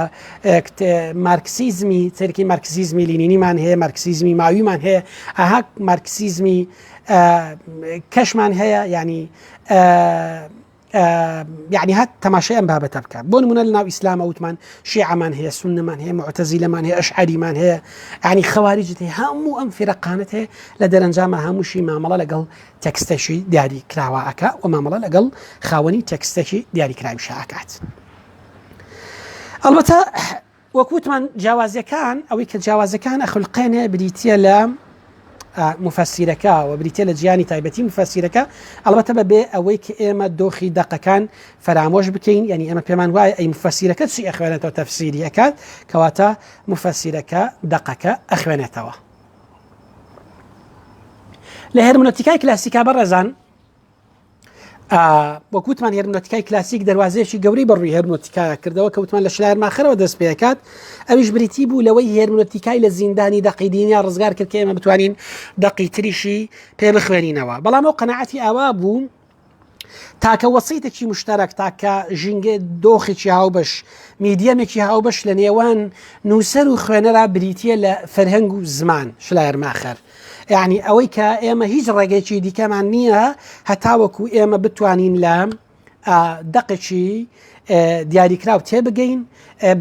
مارکسیزمی چرکی مارکسیزمی لینینیمان هەیە مارکسیزمی ماویمان هەیە ئاها مارکسیزمی کەشمان هەیە یعنی هات تەماشای ئەم بابەتە بکە بۆ نمونە لەناو ئیسلام ئەوتمان شیعەمان هەیە سونەمان هەیە معتەزیلەمان هەیە ئەشعەریمان هەیە یعنی خەواریجت هەیە هەموو ئەم فیرەقانت هەیە لە دەرەنجامە هەمووشی مامەڵە لەگەڵ تێکستێکی دیاری کراوە ئەکا و مامەڵە لەگەڵ خاوەنی تێکستێکی دیاری کراویشە ئاکات ئەلبەتە وەکوتمان جیاوازیەکان ئەوەی کە جیاوازەکان ئەخلقێنێ بریتیە لە مفەسیرەکە و بریتە لە جیانی تایبەتی مفەسیرەکە ئەلبەتە بەبێ ئەوەی کە ئێمە دۆخی دەقەکان فەرامۆش بکەین یعنی ئەمە پێمان وایە ئەی مفەسیرەکە چی ئەخوێنێتەوە تەفسیری ئەکات کەواتە مفەسیرەکە دەقەکە ئەخوێنێتەوە لە هێرمنۆتیکای کلاسیکا بەڕێزان وەکوتمان هێرمنۆتیکای کلاسیک دەواازەیەکی گەورەی بەڕووی هێرمنۆتیکایە کردەوە کەوتمان لە شلار ماخرەوە دەست پێکات ئەویش بریتی بوو لەوەی هێرمنۆتیکای لە زیندانی دەقی دینیا ڕزگار کرد کە ئێمە بتوانین دەقی تریشی پێ بخوێنینەوە بەڵام ئەو قەنەعەتی ئاوا بوو تاکە وەسیتێکی مشتەرەک تاکە ژینگە دۆخێکی هاوبەش میدیەمێکی هاوبەش لە نێوان نووسەر و خوێنەرا بریتیە لە فەرهەنگ و زمان شلار ماخەر یعنی ئەوەی کە ئێمە هیچ ڕێگەیەکی دیکەمان نییە هەتاوەکو ئێمە بتوانین لە دەقێکی دیاریکراو تێبگەین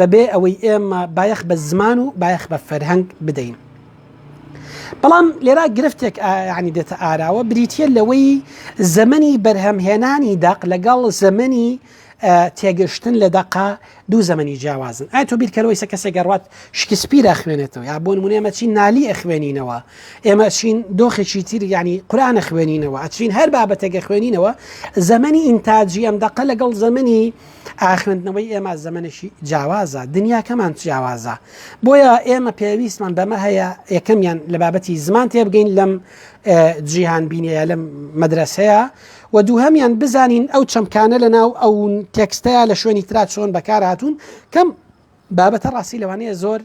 بەبێ ئەوەی ئێمە بایەخ بە زمان و بایەخ بە فەرهەنگ بدەین بەڵام لێرا گرفتێک ینی دێتە ئاراوە بریتە لەوەی زەمەنی بەرهەمهێنانی دەق لەگەڵ زەمەنی تێگەشتن لە دەقا دوو زەمەنی جیاوازن ئای تۆ بیرکەرەوەی سە کەسێک گەڕوات شکسپیر ئەخوێنێتەوە یا بۆ نمونە ئێمە چین نالی ئەخوێنینەوە ئێمە چین دۆخێکی تر ینی قورئان ئەخوێنینەوە ئەچین هەر بابەتێک خوێنینەوە زەمەنی ئینتاجی ئەم دەقە لەگەڵ زەمەنی ئاخوێندنەوەی ئێمە زەمەنێکی جیاوازە دنیاکەمان جیاوازە بۆیە ئێمە پێویستمان بەمە هەیە یەکەمیان لە بابەتی زمان تێبگەین لەم جیهان بینەیە لەم مەدرسەیە و دووهەمیان بزانین ئەو چەمکانە لەناو ئەو تێکستەیە لە شوێنی ترات چۆن بەکار هاتوون کەم بابەتە ڕاستی لەوانەیە زۆر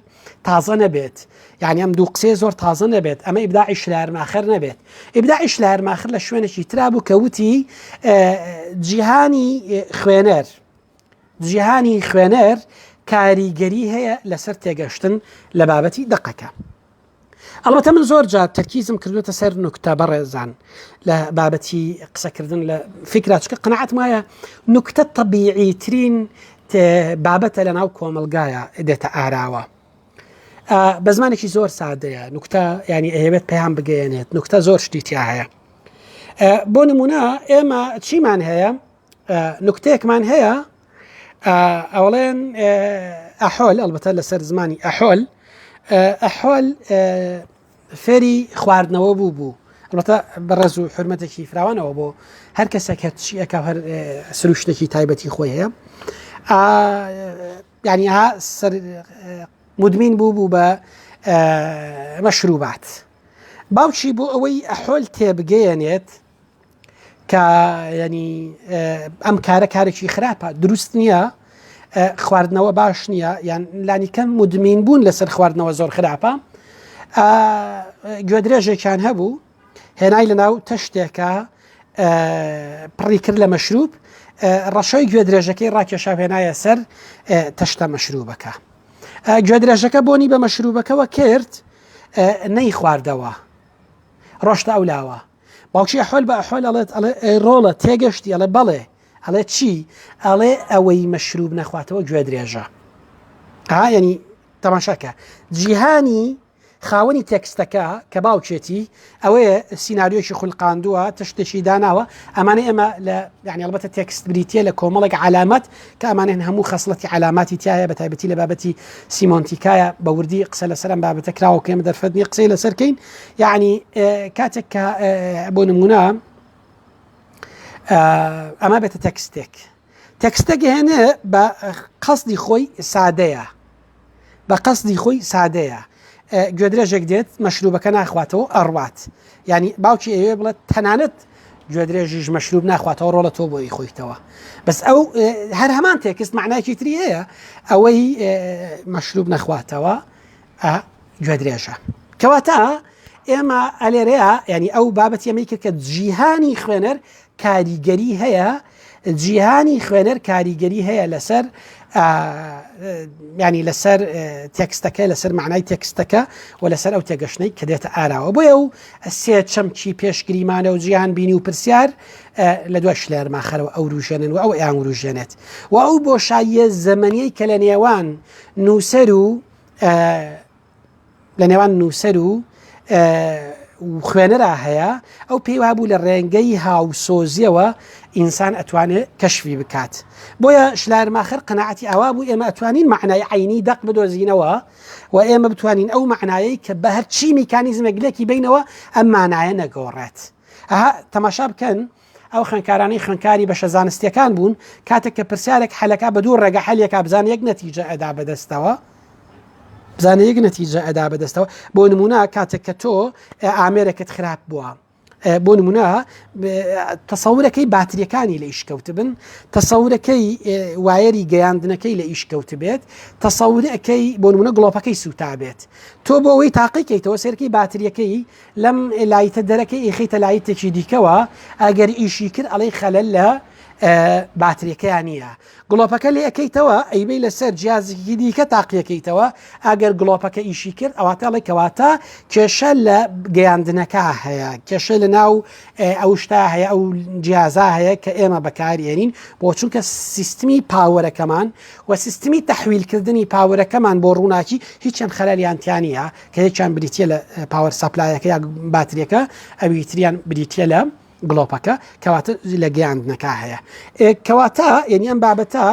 تازە نەبێت یعنی ئەم دوو قسێ زۆر تازە نەبێت ئەمە ئیبداعی شلارماخر نەبێت ئیبداعی شلارماخر لە شوێنێکی ترابوو کە وتی جیهانی خوێنەر کاریگەری هەیە لەسەر تێگەشتن لە بابەتی دەقەکە ئەلبەتە من زۆر جار تەرکیزم کردوێتە سەر نوکتە بەڕێزان لە بابەتی قسەکردن لە فکراتچکە قەنەعەتم وایە نوکتە تەبیعیترین بابەتە لە ناو کۆمەلگایە دێتە ئاراوە بە زمانێکی زۆر سادەیە نوکتە ینی ئەهێوێت پێیان بگەێنێت نوکتە زۆر شتی تیا هەیە بۆ نمونە ئێمە چیمان هەیە نوکتەیەکمان هەیە ئەوڵێن ئەحۆل ئەلبەتە لەسەر زمانی ئەحۆل فێری خواردنەوە بوو ئەلبەتە بەڕێز و حرمەتێکی فراوانەوە بۆ هەر کەسێک چی ئەکا هەر سروشتێکی تایبەتی خۆی هەیە ینی مدمین بوو بە مەشروبات باوکی بۆ ئەوەی ئەحۆل تێبگەیەنێت کە ینی ئەم کارێکی خراپە دروست نییە خواردنەوە باش نییە یان لانی کەم مدمین بوون لەسەر خواردنەوە زۆر خراپە گوێدرێژێکیان هەبوو هێنای لەناو تەشتێکە پڕی کرد لە مەشروب ڕەشەی گوێدرێژەکەی ڕاکێشا هێنایە سەر تەشتە مەشروبەکە گوێدرێژەکە بۆنی بە مەشروبەکەەوە کرد نەی خواردەوە ڕۆشتە ئەولاوە باوکی حۆل بە ئەحۆل ئەڵێت ڕۆڵە تێگەشتی ئەڵێ بەڵێ ئەڵێ چی ئەڵێ ئەوەی مەشروب نەخواتەوە گوێدرێژە ینی تەماشاکە جیهانی خاوەنی تێکستەکە کە باوکێتی ئەوەیە سینناریۆکی خوڵقاندووە تشتێکی داناوە ئەمانە ئێمە لە یعنی ئەلبەتە تێکست بریتە لە کۆمەڵێک علامەت کە ئەمانێن هەموو خەسڵەتی علاماتی تایە بە تایبەتی لە بابەتی سیمۆنتیکایە بە وردی قسە لەسەرم بابەتە کراوە کێمە دەرفەتنی قسەی لەسەرکەین یعنی کاتێک کە بۆ نمونە ئەمە بێتە تەکستێک هێنێ بە قەسدی خۆی سادەیە گوێدرێژێک دێت مەشروبەکە ناخواتەوە ئەڕوات ینی باوکی ئەوێ بڵێت تەنانەت گوێدرێژیش مەشروب ناخواتەوە ڕۆڵە تۆ بۆی خۆیتەوە بەس ئەو هەر هەمان تێکست معناکی تری هەیە ئەوەی مەشروب نەخواتەوە گوێدرێژە کەواتە ئێمە ئەلێرەیە ینی ئەو بابەت ئەمەی کرد کە جیهانی خوێنەر کاریگەری هەیە لەسەر ینی لەسەر تێکستەکە لەسەر معنای تێکستەکە و لەسەر ئەو تێگەشتەی کە دێتە ئاراوە بۆیە و سێ چەمکی پێشگریمانە و جیهان بینی و پرسیار لە دوای شلێرماخەرەوە ئەو ڕوژێنن و ئەو ئەیان ڕوژێنێت و ئەو بۆشاییە زەمەنیەی کە لە نێوان نووسەر و خوێنەرا هەیە ئەو پێی وابوو لە ڕێنگەی هاوسۆزیەوە ئینسان ئەتوانێت کەشفی بکات بۆیە شلارماخر قەناعەتی ئەوا بوو ئێمە ئەتوانین معنای عینی دەق بدۆزینەوە و ئێمە بتوانین ئەو معنایەی کە بە هەرچی میکانیزمێک لێکی بینەوە ئەم مانایە نەگۆڕێت تەماشا بکەن ئەو خوێنکارانی خوێنکاری بەشە زانستیەکان بوون کاتێک کە پرسیارێک حەلەکە بە دوو ڕێگە حەلێکا بزان یەک نەتیجە ئەدا بەدەستەوە بۆ نمونە کاتێک کە تۆ ئامێرەکەت خراپ بووە بۆ نمونە تەسەورەکەی باتریەکانی لە ئیشکەوت بن تەسەورەکەی وایەری گەیاندنەکەی لە ئیشکەوت بێت تەسەورەکەی بۆ نمونە گڵۆپەکەی سوتا بێت تۆ بۆ ئەوەی تاقیکەیتەوە سێرکی باتریەکەی لەم لایتە دەرەکەی ئیخیتە لایتێکی دیکەوە ئەگەر ئیشی کرد ئەڵەی خەلەل لە باتریەکەیان نییە گڵۆپەکە لێ ئەەکەیتەوە ئەیبەی لەسەر جیازێکی دیکە تاقیەکەیتەوە ئەگەر گڵۆپەکە ئیشی کرد ئەواتەڵی کەواتە کێشە لە گەیاندنەکە هەیە کێشە لە ناو ئەو شتا هەیە ئەو جیازا هەیە کە ئێمە بەکارێنین بۆ چونکە سیستمی پاوەرەکەمان و سیستمی تەحویلکردنی پاوەرەکەمان بۆ ڕووناکی هیچیان خەلەلیانتیانە کە هیچیان بریتە لە پاوەەر سەپلایەکە یا باتریەکە ئەوی تریان بریتە لە گڵۆپەکە کەواتە لە گەیاندنەکە هەیە کەواتە یعنی ئەم بابەتە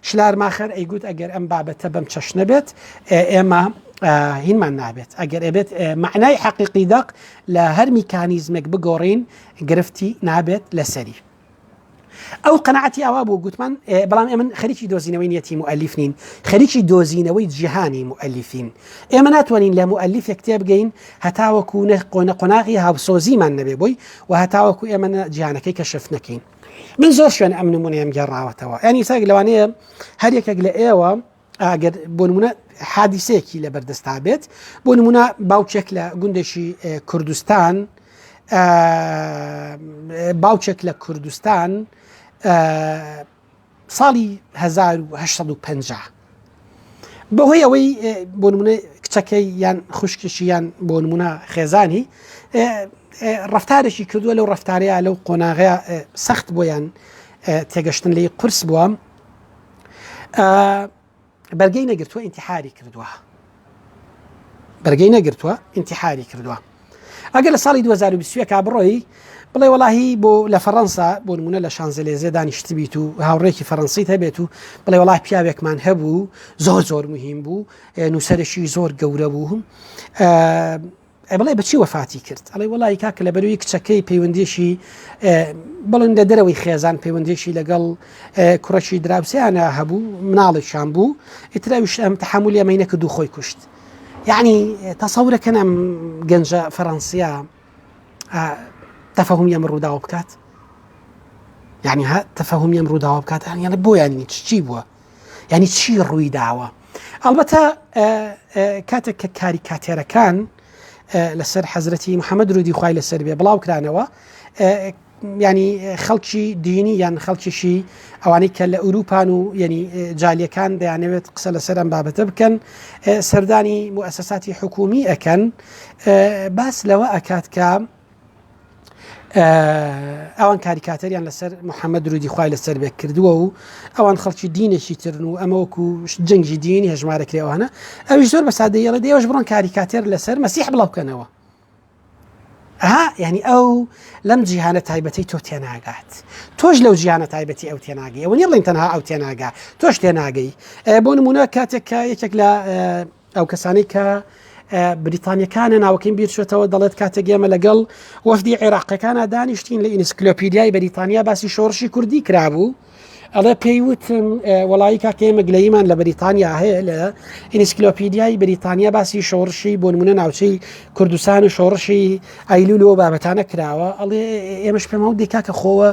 شلارماخەر ئەیگوت ئەگەر ئەم بابەتە بەم چەشنە بێت ئێمە هینمان نابێت ئەگەر ئەبێت معنای حەقیقی دەق لە هەر میکانیزمێک بگۆڕین گرفتی نابێت لەسەری ئەو قەناعەتی ئەوا بوو گوتمان بەڵام ئێمە خەریکی دۆزینەوەی نیەتی مؤلف نین خەریکی دۆزینەوەی جیهانی مؤلفین ئێمە ناتوانین لە مؤلفێک کتێب بگەین هەتاوەکو قۆناغی هاوسۆزیمان نەبێ بۆی و هەتاوەکو ئێمە جیهانەکەی کەشف نەکەین من زۆر شوێن ئەم نمونەیەم گەڕاوەتەوە ینی ساگ لەوانەیە هەر یەکێک لە ئێوە ئەگەر بۆ نمونە حادیسەیەکی لە بەردەستا بێت بۆ نمونە باوچێک لە گوندێکی کوردستان ساڵی 1950 بەهۆی ئەوەی بۆ نمونە کچەکەی یان خوشکشی یان بۆ نمونە خێزانی ڕفتارێکی کردووە لەو ڕفتارەیە لەو قۆناغەیە سەخت بۆیان تێگەشتن لێی قورس بووە بەرگەی نەگرتووە ئینتیحاری کردووە ئەگەر لە ساڵی 2020 کا بڕۆی بڵێ وەڵاهی بۆ لە فەڕەنسا بۆ نمونە لە شانزەلێزێ دانیشت بیت و هاوڕێکی فەڕەنسیت هەبێت و بڵێ وەڵاهی پیاوێکمان هەبوو زۆر مهم بوو نووسەرێکی زۆر گەورە بوو بڵێ بەچی وەفاتی کرد ئەڵێ وەڵی کاکە لە بەروی کچەکەی پەیوەندێکی بڵێن لە دەرەوەی خێزان پەیوەندێکی لەگەڵ کوڕەکی دراوسیانە هەبوو مناڵێکیان بوو ئیتراویش ئەم تەحمولی ئەمەی نەکرد و خۆی کوشت یعنی تەسەورەکەن ئەم گەنجە فەڕەنسیا تەفەهومی ئەم ڕووداوە بکات یعنی تەفەهومی ئەم ڕووداوە بکات یعنی بۆ یانی چی بووە ینی چی ڕووی داوە. ئەڵبەتە کاتێک کە کاریکاتێرەکان لەسەر حەزرەتی محەممەد ڕوودی خوای لەسەر بێ بڵاو کرانەوە، ینی خەڵکی دینی یان خەڵکیشی ئەوانەی کە لە ئوروپان و ینی جالیەکان دەیانەوێت قسە لەسەر ئەم بابەتە بکەن، سەردانی موسساتی حکومی ئەکەن، باس لەوە ئەکات کە ئەوان کاریکاتەریان لەسەر محەممەد ڕوودی خوای لەسەر بێ کردووە و ئەوان خەڵکی دینێکی ترن و ئەمەوەکو جەنگی دینی هەژمارەکرێەوەهانە، ئەویش زۆر بە سادەیەڵە دێوەش بڕۆن کاریکاتێر لەسەر مەسیح بڵاوکەنەوە. ینی ئەو لەم جیهانە تایبەتی تۆ تێناگات، تۆش لەو جیهانە تایبەتی ئەو تێناگەی، ئەوە نیڵێن تەنها ئەو تێناگا، تۆش تێناگەی. بۆ نمونە کاتێک کە یەکێک لە ئەو کەسانی کە بریتانیەکانە ناوەکەین بیرچێتەوە دەڵێت کاتێک ئێمە لەگەڵ وەفدی عێراقیەکانە دانیشتین لە ئینسکلۆپیدیای بەریتانیا باسی شۆڕشی کوردی کرابوو، ئەڵێ پێیوتم وەڵی کاکەمە گلەیمان لە بەریتانیا هەیە لە ئینسکلۆپیدیای بریتانیا باسی شۆڕشی بۆ نمونە ناوچەی کوردستان و شۆڕشی ئایلولەوە بابەتانە کراوە، ئەڵێ ئێمەش پێم ئەو دیکا کە خۆوە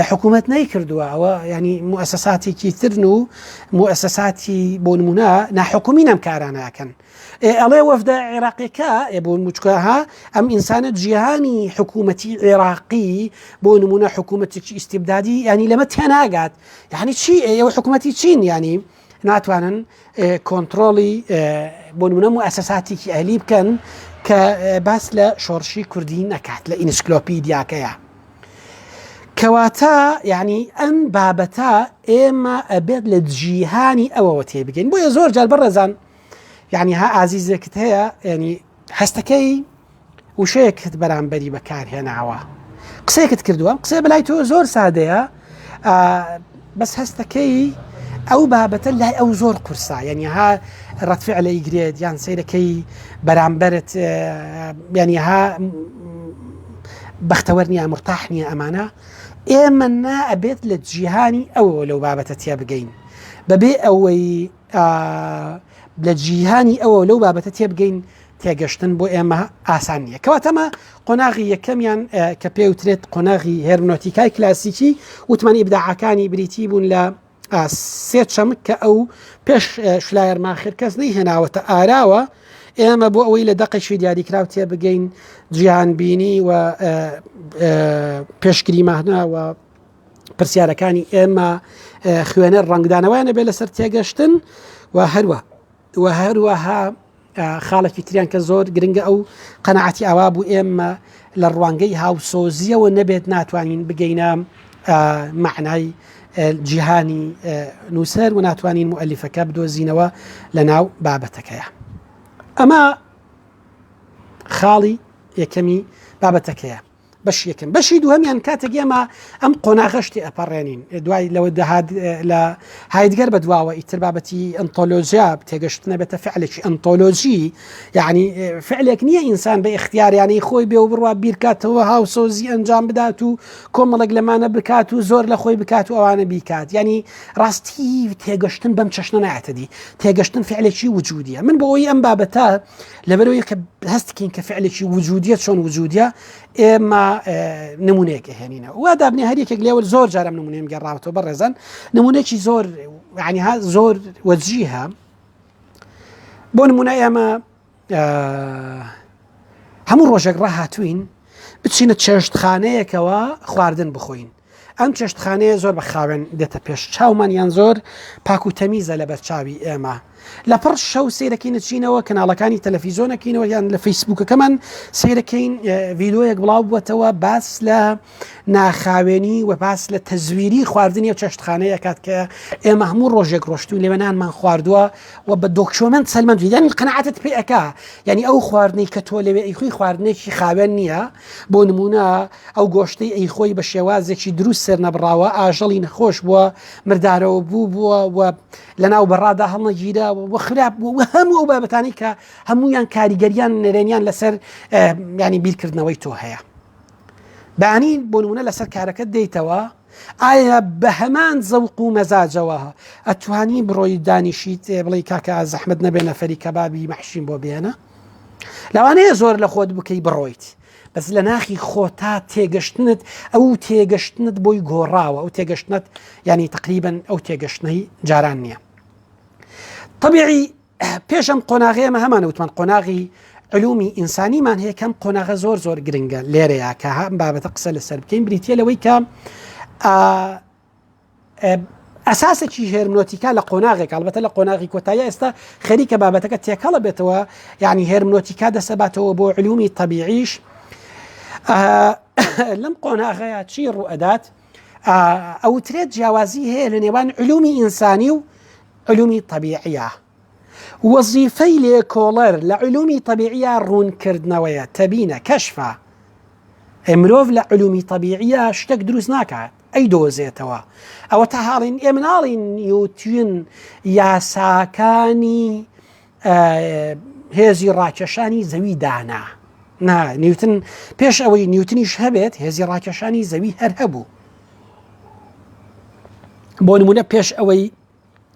حکوومەت نەیکردووە، ئەوە ینی موسساتێکی ترن و موسساتی بۆ نمونە ناحکومی ئەم کارانەکەن. ئەڵێ وەفدە عێراقیەکە بۆ موچکەها ئەم ئینسانە جیهانی حکوومەتی عێراقی بۆ نمونە حکوومەتێکی ئیستیبدادی ینی لەمە تێناگات، یعنی چی ئێوە حکوومەتی چین ینی ناتوانن کۆنتترۆڵی بۆ نمونە موسساتێکی ئەلی بکەن کە باس لە شۆڕشی کوردی نەکات لە ئینسکلۆپیدیاکەیە. کەواتە یعنی ئەم بابەتە ئێمە ئەبێت لە جیهانی ئەوەوە تێبگەین. بۆیە زۆر جار بەڕێزان یعنی ها ئازیزێکت هەیە ینی هەستەکەی وشەیەکت بەرامبەری بەکارهێناوە، قسەیەکت کردووە، قسە بەلای تۆ زۆر سادەیە، بەس هەستەکەی ئەو بابەتە لای ئەو زۆر قورسا، ینی ها ڕەتفع لە ئیگرێت یان سیرەکەی بەرامبەرت ینی ها بەختەوەر نیە مرتاح نییە. ئەمانە ئێمە نائەبێت لە جیهانی ئەوە لەو بابەتە تێبگەین، بەبێ ئەوەی لە جیهانی ئەوە لەو بابەتە تێبگەین تێگەشتن بۆ ئێمە ئاسان نییە. کەواتەمە قۆناغی یەکەمیان کە پێوترێت قۆناغی هێرمنۆتیکای کلاسیکی وتمانی ئیبداعەکانی بریتی بوون لە سێ چەمک کە ئەو پێش شلایەرماخر کەس نەیهێناوەتە ئاراوە، ئێمە بۆ ئەوەی لە دەقێکی دیاریکرااو تێبگەین جیهانبینی و پێشگریمانە و پرسیارەکانی ئێمە خوێنە ڕنگدانەوەیانە بێ لەسەر تێگەشتن و هەروەها خاڵێکی تریان کە زۆر گرنگە ئەو قەنەعەتی ئاوا بوو ئێمە لە ڕوانگەی هاوسۆزیەوە نەبێت ناتوانین بگەینە معنای جیهانی نووسەر و ناتوانین مؤەلیفەکە بدۆزینەوە لە ناو بابەتەکەیە. ئەمە خاڵی یەکەمی بابەتەکەیە. بەش یەکەم. بەشی دووهەمیان کاتێک ئێمە ئەم قۆناغەشتی ئەپەڕێنین دوای لەوە دەهات لە هایدگەر بەدواوە ئیتر بابەتی ئەنتۆلۆژیا تێگەشتنە بێتە فعلێکی ئەنتۆلۆژی، یعنی فعلێک نییە ئینسان بە اختیاریانەی خۆی بێ و بڕوا بیرکاتەوە هاوسۆزی ئەنجام بدات و کۆمەڵک لەمانە بکات و زۆر لە خۆی بکات و ئەوانە بیکات. یعنی ڕاستی تێگەشتن بەم چەشنە نایەتەدی، تێگەشتن فعلێکی وجودیە. من بۆ ئەوی ئەم بابەتە لەبەرەوەی کە هەستکەین کە فعلێکی وجودیە چۆن وجودیە ئێمە نمونەیەک هێنینە و دابنی هەریەکێک لێوە زۆر جارم نمونەیەم گەڕاوەوە بەڕێزان نمونەیەکی زۆر عنیها زۆر وەجیهە. بۆ نمونە ئێمە هەموو ڕۆژێک ڕاهاتوین بچینە چێشتخانەیەکەوە خواردن بخۆین. ئەم چێشتخانەیە زۆر بە خاوێن دێتە پێش چاومان یان زۆر پاک و تەمیزە لە بەرچاوی ئێمە. لە پڕ شەو سیرەکەی نچینەوە کەناڵەکانی تەلەڤیزۆنەکەینەوە یان لە فەیسبووکەکەمان سیرەکەین ڤیدۆیەک بڵاو بووەتەوە باس لە ناخاوێنی و باس لە تەزویری خواردنی و چێشتخانەیە کات کە ئێمە هەموو ڕۆژێک ڕۆشتوین لێوەنانمان خواردووە و بە دۆکشۆمەند سەلمەند یانی قەنەعەتت پێ ئەکا، یعنی ئەو خواردنەی کە تۆ لەوێ ئەیخۆی خواردنێکی خاوێن نییە. بۆ نمونە ئەو گۆشتەی ئەیخۆی بە شێوازێکی دروست سەر نەبراوە ئاژەڵی نەخۆش بووە مردارەوە بووە و لەناو بەڕادا هەڵنەگیرا و خراپ بوو و هەموو ئەو بابەتانی کە هەمویان کاریگەریان نەرێنیان لەسەر ینی بیرکردنەوەی تۆ هەیە. بانی بۆ نمونە لەسەر کارەکەت دەیتەوە ئایا بە هەمان زەوق و مەزاجەوە ئەتوانی بڕۆی دانیشیت بڵێ کاکە زەحمەت نەبێنە فەری کەبابی مەحشیم بۆ بێنە، لەوانەیە زۆر لە خۆت بکەی بڕۆیت، بەس لە ناخی خۆتا تێگەشتنت ئەو تێگەشتنت بۆی گۆڕاوە، ئەو تێگەشتنت ینی تقریبن ئەو تێگەشتنەی جاران نییە. طبيعي پێشم قۆناغەیەمە هەمانە وتمان قۆناغی علومی ئینسانیمان هەیە کەم قۆناغە زۆر گرنگە لێرەیە کە هەم بابەتە قسە لەسەر بکەین بریتە لەوەی کە ئەساسێکی هێرمنۆتیکا لە قۆناغێک ئەلبەتە لە قۆناغی کۆتایی ئێستا خەریکە بابەتەکە تێکەڵە بێتەوە یعنی هێرمنۆتیکا دەسەباتەوە بۆ علومی طبیعیش لەم قۆناغەیە چی ڕوئەدات ئەوترێت جیاوازی هەیە لە نێوان علومی ئینسانی و علومی طبیعیە وەزیفەی لێکۆڵەر لە علومی طبیعیە ڕوونکردنەوەیە تەبینە کەشفە مرۆڤ لە علومی طبیعیە شتێک دروست ناکات ئەی دۆزێتەوە ئەوە تا هاڵین ئێ مناڵین نیوتن یاساکانی هێزی ڕاکێشانی زەوی دانا نیوتن پێش ئەوەی نیوتنیش هەبێت هێزی ڕاکێشانی زەوی هەر هەبوو بۆ نمونە پێش ئەوەی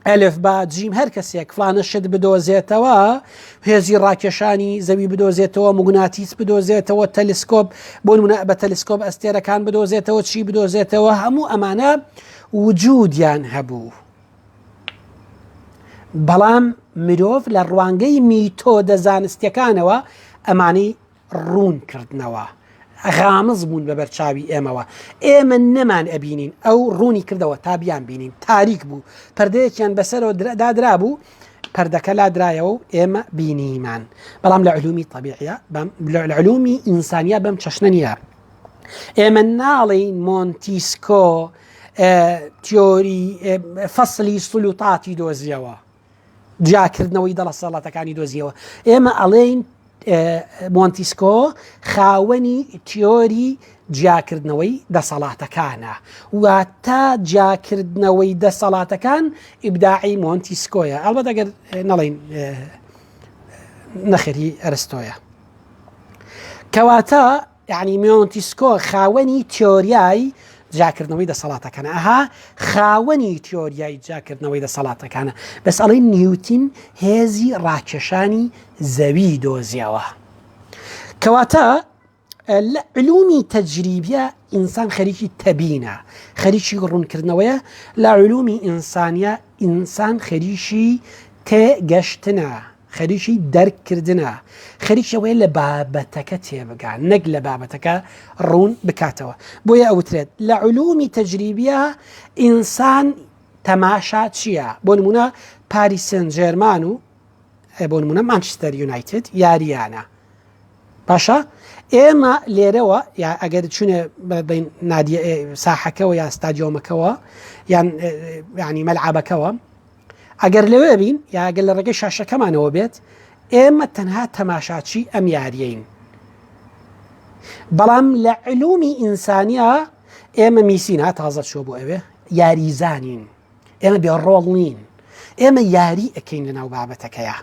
ئەلف با جیم هەر کەسێک فلانە شت بدۆزێتەوە هێزی ڕاکێشانی زەوی بدۆزێتەوە موگناتیس بدۆزێتەوە تەلسکۆپ بۆ نمونە بە تەلسکۆپ ئەستێرەکان بدۆزێتەوە چی بدۆزێتەوە هەموو ئەمانە وجودیان هەبوو بەڵام مرۆڤ لە ڕوانگەی میتۆدە زانستیەکانەوە ئەمانەی ڕوونکردنەوە غامز بوون بە بەرچاوی ئێمەوە ئێمە نەمان ئەبینین ئەو ڕوونی کردەوە تا بیان بینین تاریک بوو پەردەیەکیان بەسەرەوە دادرا بوو پەردەکە لادرایەوە و ئێمە بینیمان بەڵام لە علومی طبیعیە لە علومی ئینسانیە بەم چەشنە نییە ئێمە ناڵین مۆنتیسکۆ تیۆری فەسلی سولوتاتی دۆزیەوە جاکردنەوەی دەڵەسەڵاتەکانی دۆزیەوە ئێمە ئەڵێین مۆنتیسکۆ خاوەنی تیۆری جیاکردنەوەی دەسەڵاتەکانە واتە جیاکردنەوەی دەسەڵاتەکان ئیبداعی مۆنتیسکۆیە ئەلبەتە ئەگەر نەڵێن نەخێری ئەرستۆیە کەواتە یعنی مۆنتیسکۆ خاوەنی تیۆریای جاکردنەوەی دەسەڵاتەکانە ئەها خاوەنی تیۆریای جاکردنەوەی دەسەڵاتەکانە بەس ئەڵێن نیوتن هێزی ڕاکێشانی زەوی دۆزیەوە کەواتە لە علومی تەجریبیە ئینسان خەریکی تەبینە خەریکی ڕوونکردنەوەیە لە علومی ئینسانیە ئینسان خەریکی تێگەشتنە خەریکی دەرکردنە خەریکەوەی لە بابەتەکە تێبگان نەک لە بابەتەکە ڕوون بکاتەوە بۆیە ئەوترێت لە علومی تەجریبیە ئینسان تەماشا چییە بۆ نمونە پاریس سن ژێرمان و بۆ نمونە مانچستەر یونایتد یاریانە باشە ئێمە لێرەوە یا ئەگەر چونە بین نادیە ساحەکەەوە یا ستادیۆمەکەەوە یان ینی مەلعابەکەەوە ئەگەر لەوێ بین یاگەر لە ڕێگەی شاشەکەمانەوە بێت ئێمە تەنها تەماشاچی ئەم یاریەین بەڵام لە علومی ئینسانیە ئێمە میسین ها تازە چۆ بۆ ئەوێ یاریزانین ئێمە بێڕۆڵ نین ئێمە یاری ئەکەین لەناو بابەتەکەیە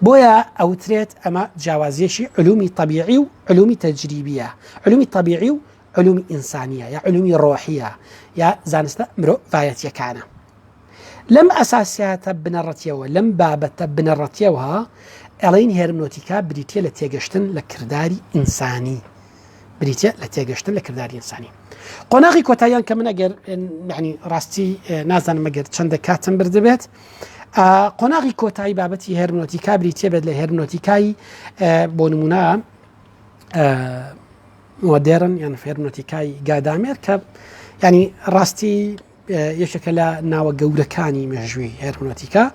بۆیە ئەوترێت ئەمە جیاوازیەشی علومی طبیعی و علومی تەجریبیە علومی طبیعی و علومی ئینسانیە یا علومی ڕۆحیە یا زانستە مرۆڤایەتیەکانە لەم ئەساسیاتە بنەڕەتیەوە لەم بابەتە بنەڕەتیەوە ئەڵین هێرمنۆتیکا بریتە لە تێگەشتن لە کردداری ئینسانی بریتە لە تێگەشتن لە کردداری ئینسانی قۆناغی کۆتاییان کە من ئەگەر ینی ڕاستی نازانم ئەگەر چەندە کاتم بردبێت قۆناغی کۆتایی بابەتی هێرمنۆتیکا بریتە بێت لە هێرمنۆتیکای بۆ نمونە مۆدێرن یان هێرمنۆتیکای گادامێر کە ینی ڕاستی یەکێکە لە ناوە گەورەکانی مێژووی هێرمنۆتیکا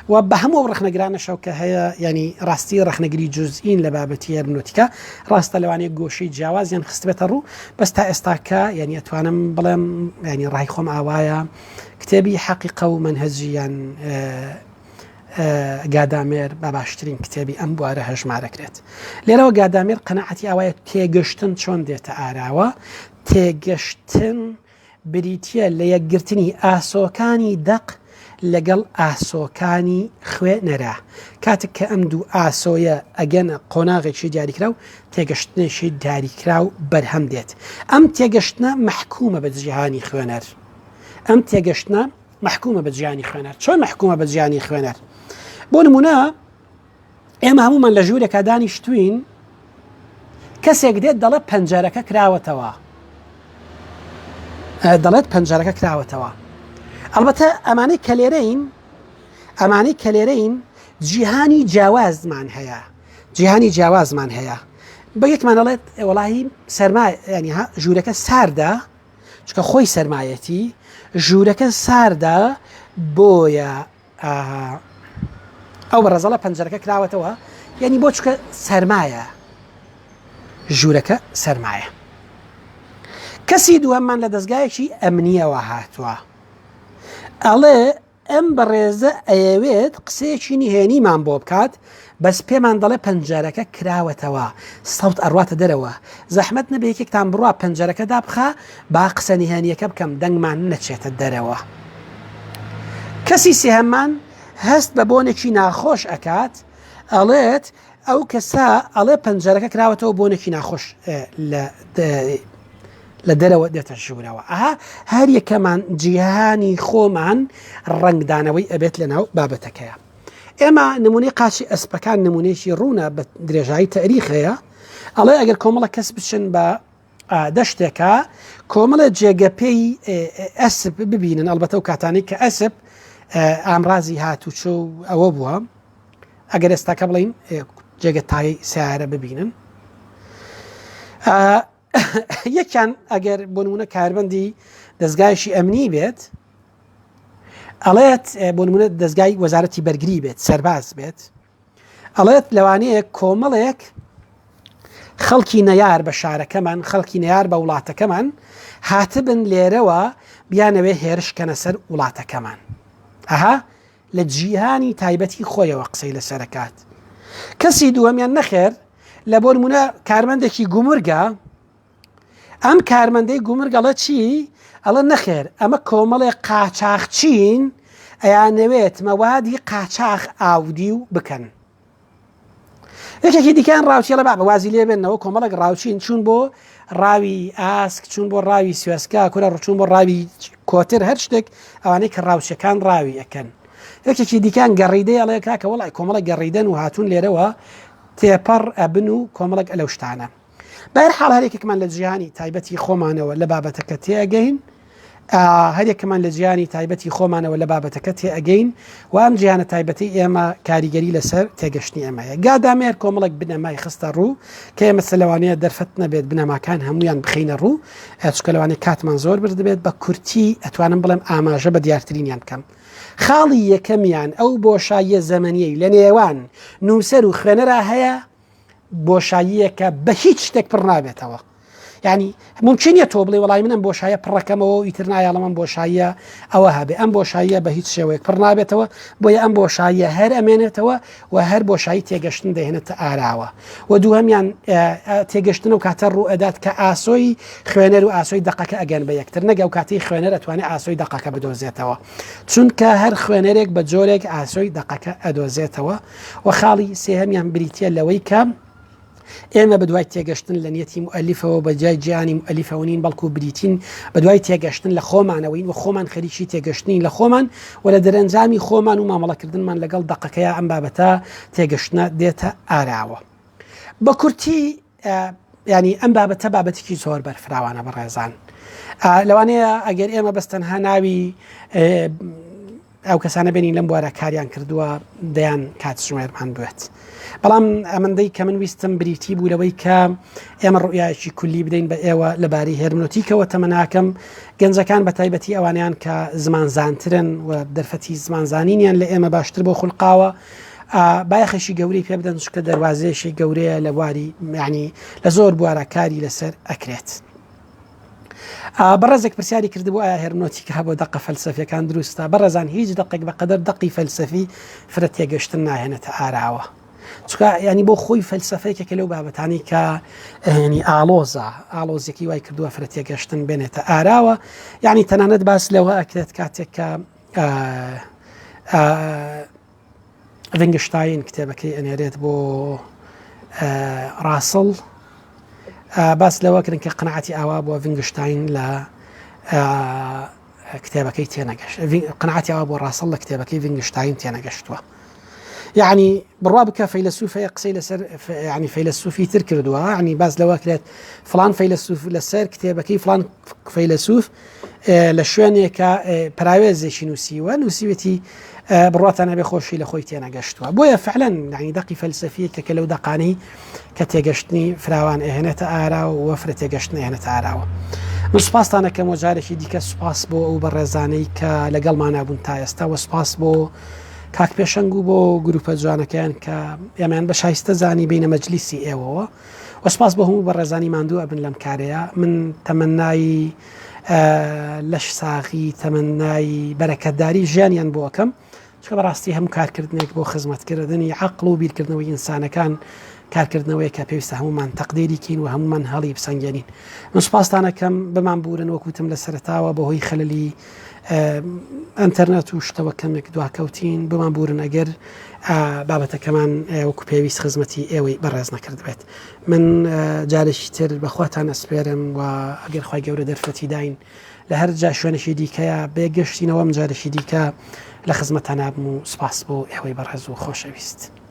و بە هەموو ڕخنەگرانەشەو کە هەیە ینی ڕاستی ڕخنەگری جزئین لە بابەتی هێرمنۆتیکا ڕاستە لەوانەیە گۆشەی جیاوازیان خستبێتە ڕوو بەس تا ئێستاکە ینی ئەتوانم بڵێم ینی ڕای خۆم ئاوایە کتێبی حەقیقە و منهەجیان گادامێر بە باشترین کتێبی ئەم بوارە هەژمارەکرێت لێرەوە گادامێر قەنەعەتی ئاوایە تێگەشتن چۆن دێتە ئاراوە تێگەشتن بریتە لە یەکگرتنی ئاسۆکانی دەق لەگەڵ ئاسۆکانی خوێنەرە کاتێک کە ئەم دوو ئاسۆیە ئەگەنە قۆناغێکی دیاریکرا و تێگەشتنێکی دیاریکرا و بەرهەم دێت ئەم تێگەشتنە محکومە بە جیهانی خوێنەر ئەم تێگەشتنە محکومە بە جیهانی خوێنەر چۆن محکومە بە جیهانی خوێنەر بۆ نمونە ئێمە هەمومان لە ژوورێکە دانیشتوین کەسێک دێت دەڵێ پەنجەرەکە کراوەتەوە دەڵێت پەنجەرەکە کراوەتەوە ئەلبەتە ئەمانەی کە لێرەین ئەمانەی کە لێرەین جیهانی جیاوازمان هەیە جیهانی جیاوازمان هەیە بە یەکمانەڵێت وەڵاهی سەرمای ینی ژوورەکە ساردا چکە خۆی سەرمایەتی ژوورەکە ساردا بۆیە ئەو بە ڕێزەڵە پەنجەرەکە کراوەتەوە یعنی بۆ چکە سەرمایە ژوورەکە سەرمایە کەسی دووەممان لە دەستگایەکی ئەمنیەوە هاتووە ئەڵێ ئەم بەڕێزە ئەیەوێت قسەیەکی نهێنیمان بۆ بکات بەس پێمان دەڵێ پەنجەرەکە کراوەتەوە سەوت ئەڕواتە دەرەوە زەحمەت نەبێ یەکێکتان بڕوا پەنجەرەکەدا بخە با قسە نهێنیەکە بکەم دەنگمان نەچێتە دەرەوە کەسی سێهەممان هەست بە بۆنێکی ناخۆش ئەکات ئەڵێت ئەو کەسا ئەڵێ پەنجەرەکە کراوەتەوە بۆنێکی ناخۆش لە دەرەوە دێتە ژوورەوە ئەها هەر یەکەمان جیهانی خۆمان ڕنگدانەوەی ئەبێت لەناو بابەتەکەیە ئێمە نمونەی قاچی ئەسپەکان نمونێکی ڕوونە بە درێژایی تاریخەیە ئەڵێ ئەگەر کۆمەڵە کەس بچن بە دەشتێکە کۆمەڵە جێگەپێی ئەسپ ببینن ئەلبەتە و کاتانی کە ئەسپ ئامرازی هاتوچۆ و ئەوە بووە ئەگەر ئێستاکە بڵین جێگە تایی سیارە ببینن یەکیان ئەگەر بۆ نمونە کاربەندی دەستگایشی ئەمنی بێت ئەڵێت بۆ نمونە دەستگای وەزارەتی بەرگری بێت سەرباز بێت ئەڵێت لەوانەیە کۆمەڵێک خەڵکی نەیار بە شارەکەمان خەڵکی نەیار بە وڵاتەکەمان هاتبن لێرەوە بیانەوێ هێرشکەنە سەر وڵاتەکەمان ئەها لە جیهانی تایبەتی خۆیەوە قسەی لەسەرکات کەسی دووەمیان نەخێر لە بۆ نمونە کارمەندێکی گومرگە ئەم کارمەندەی گومرگەڵە چی ئەڵە نەخێر ئەمە کۆمەڵێ قاچاقچین ئەیانەوێت مەوادی قاچاق ئاودی و بکەن یەکێکی دیکان ڕاوچیە لە بەوازی لێ بێنەوە کۆمەڵک ڕاوچین چون بۆ ڕاوی ئاسک چون بۆ ڕاوی سوێسکا کورە ڕچون بۆ ڕاوی کۆتر هەر شتێک ئەوانەی کە ڕاوچەکان ڕاوی ئەەکەن یەکێکی دیکان گەڕیدەی ئەڵێ کاکە وڵای کۆمەڵە گەڕیدەن و هاتوون لێرەوە تێپەڕ ئەبن و کۆمەڵک ئەلەو شتانە بەر حاڵ هەرێکێکمان لە جیهانی تایبەتی خۆمانەوە لە بابەتەکە تێگەین هەرێکمان لە جیهانی تایبەتی خۆمانەوە لە بابەتەکە تێئەگەین و ئەم جیهانە تایبەتی ئێمە کاریگەری لەسەر تێگەشتنی ئەمەیە گادامێر کۆمەڵک بنەمای خستە ڕوو کە ئێمە سەلەوانەیە دەرفەت نەبێت بنەماکان هەمویان بخینە ڕوو چکە لەوانەیە کاتمان زۆر بردبێت بە کورتی ئەتوانم بڵێم ئاماژە بە دیارترینیان بکەم خاڵی یەکەمیان ئەو بۆشاییە زەمەنیەی لە نێوان نووسەر و خوێنەرا هەیە بۆشاییەکە بە هیچ شتێک پڕ نابێتەوە یعنی ممکنە تۆ بڵێ وڵای منم بۆشایە پڕەکەمەوە و ئیتر نایاڵە من بۆشاییە ئەوە هەبێ ئەم بۆشاییە بە هیچ شێوەیەک پڕ نابێتەوە بۆیە ئەم بۆشاییە هەر ئەمێنێتەوە و هەر بۆشایی تێگەشتن دەهێنێتە ئاراوە و دووهەمیان تێگەشتن و کاتە ڕوو ئەدات کە ئاسۆی خوێنەر و ئاسۆی دقەکە ئەگەن بە یەکتر نەگە و کاتی خوێنەر ئەتوانێت ئاسۆی دقەکە بدۆزێتەوە چونکە هەر خوێنەرێک بە جۆرێک ئاسۆی دقەکە ئەدۆزێتەوە و خاڵی سێهەمیان بریتە لەوەی کە ئێمە بەدوای تێگەشتن لە نیەتی مؤلیفەوە بە جای جیانی مؤلیفەونین بەڵکو بریتین بەدوای تێگەشتن لە خۆمانەوەین و خۆمان خەریکی تێگەشتنی لە خۆمان و لە دەرەنجامی خۆمان و مامەڵەکردنمان لەگەڵ دقەکەیە ئەم بابەتە تێگەشتنە دێتە ئاراوە بە کورتی ینی ئەم بابەتە بابەتێکی زۆر بەرفراوانە بەڕێزان لەوانەیە ئەگەر ئێمە بەستەنها ناوی ئەو کەسانە بینین لەم بوارە کاریان کردووە دەیان کاتژمێرمان بێت بەڵام ئەمەندەی کە من ویستم بریتی بوو لەوەی کە ئێمە ڕوئایەکی کولی بدەین بە ئێوە لەبارەی هێرمنۆتیکەوە تەمەناکەم گەنجەکان بە تایبەتی ئەوانیان کە زمانزانترن و دەرفەتی زمانزانینیان لە ئێمە باشتر بۆ خوڵقاوە بایەخێکی گەورەی پێ بدەن چکە دەواازەیەشی گەورەیە لە واری یعنی لە زۆر بوارە کاری لەسەر ئەکرێت بەڕێزێک پرسیاری کردبوو ئایا هێرمنۆتیکا بۆ دقە فەلسەفیەکان دروستە بەڕێزان هیچ دقێک بەقەدەر دقی فەلسەفی فرە تێگەشتن ناهێنێتە ئاراوە چکە ینی بۆ خۆی فەلسەفەیەکە لەو بابەتانی کە ینی ئالۆزێکی وای کردووە فرە تێگەشتن بێنێتە ئاراوە یعنی تەنانەت باس لەوە ئەکرێت کاتێک کە ڤینگشتاین کتێبەکەی ئەنێرێت بۆ ڕاسڵ باس لەوەکردن کە قناعەتی ئاوا بۆ ڤینگشتاین لە کتێبەکەی تێنەگەشت قناعەتی ئاوا بۆ ڕاسڵ لە کتێبەکەی ڤینگشتاین تێنەگەشتووە يعني بڕوا بکە فەیلسوفەیە قسەی لەسەر ینی فەیلسوفی تر کردووە، ینی باز لەوە کرێت فلان فەیلسوف لەسەر کتێبەکەی فلان فەیلسوف لە شوێنێکە پراوێزێکی نووسیوە نووسیوێتی بڕاتانە بێ خۆشی لە خۆی تێنەگەشتووە. بۆیە فعلەن ینی دەقی فەلسەفیەکە کە لەو دەقانی کە تێگەشتنی فراوان ئەهێنێتە ئارا و وەفرە تێگەشتن ئەهێنێتە ئاراوە. من سوپاسانەکەم و جارێکی دیکە سوپاس بۆ ئەو بەڕێزانەی کە لەگەڵمان نابوون تا ئێستا و سوپاس بۆ کاک پێشەنگ و بۆ گروپە جوانەکەیان کە ئێمان بە شایستە زانی بینە مەجلیسی ئێوەوە و سوپاس بۆ هەموو بەڕێزانی ماندوو ئەبن لەم کارەیە. من تەمەنای لەش ساغی تەمەنای بەرەکەتداری ژیانیان بۆ ئەەکەم، چکە بەڕاستی هەموو کارکردنێک بۆ خزمەتکردنی عەقڵ و بیرکردنەوەی ئینسانەکان کارکردنەوەی کە پێویستە هەمومان تەقدیریکین و هەمومان هەڵی بسەنگێنین. من سوپاسانەکەم بمان بورن وەکوتم لە سەرتاوە بەهۆی خەلەلی ئەنتەرنێت و شتەوە کەمێک دواکەوتین بمان بورن ئەگەر بابەتەکەمان وەکو پێویست خزمەتی ئێوەی بەڕێز نەکرد بێت. من جارێکی تر بەخواتان ئەسپێرم و ئەگەر خوای گەورە دەرفەتی داین لە هەر جا شوێنێکی دیکەیە بێگەشتینەوە من جارێکی دیکە لە خزمەتان نابم و سوپاس بۆ ئێوەی بەڕێز و خۆشەویست.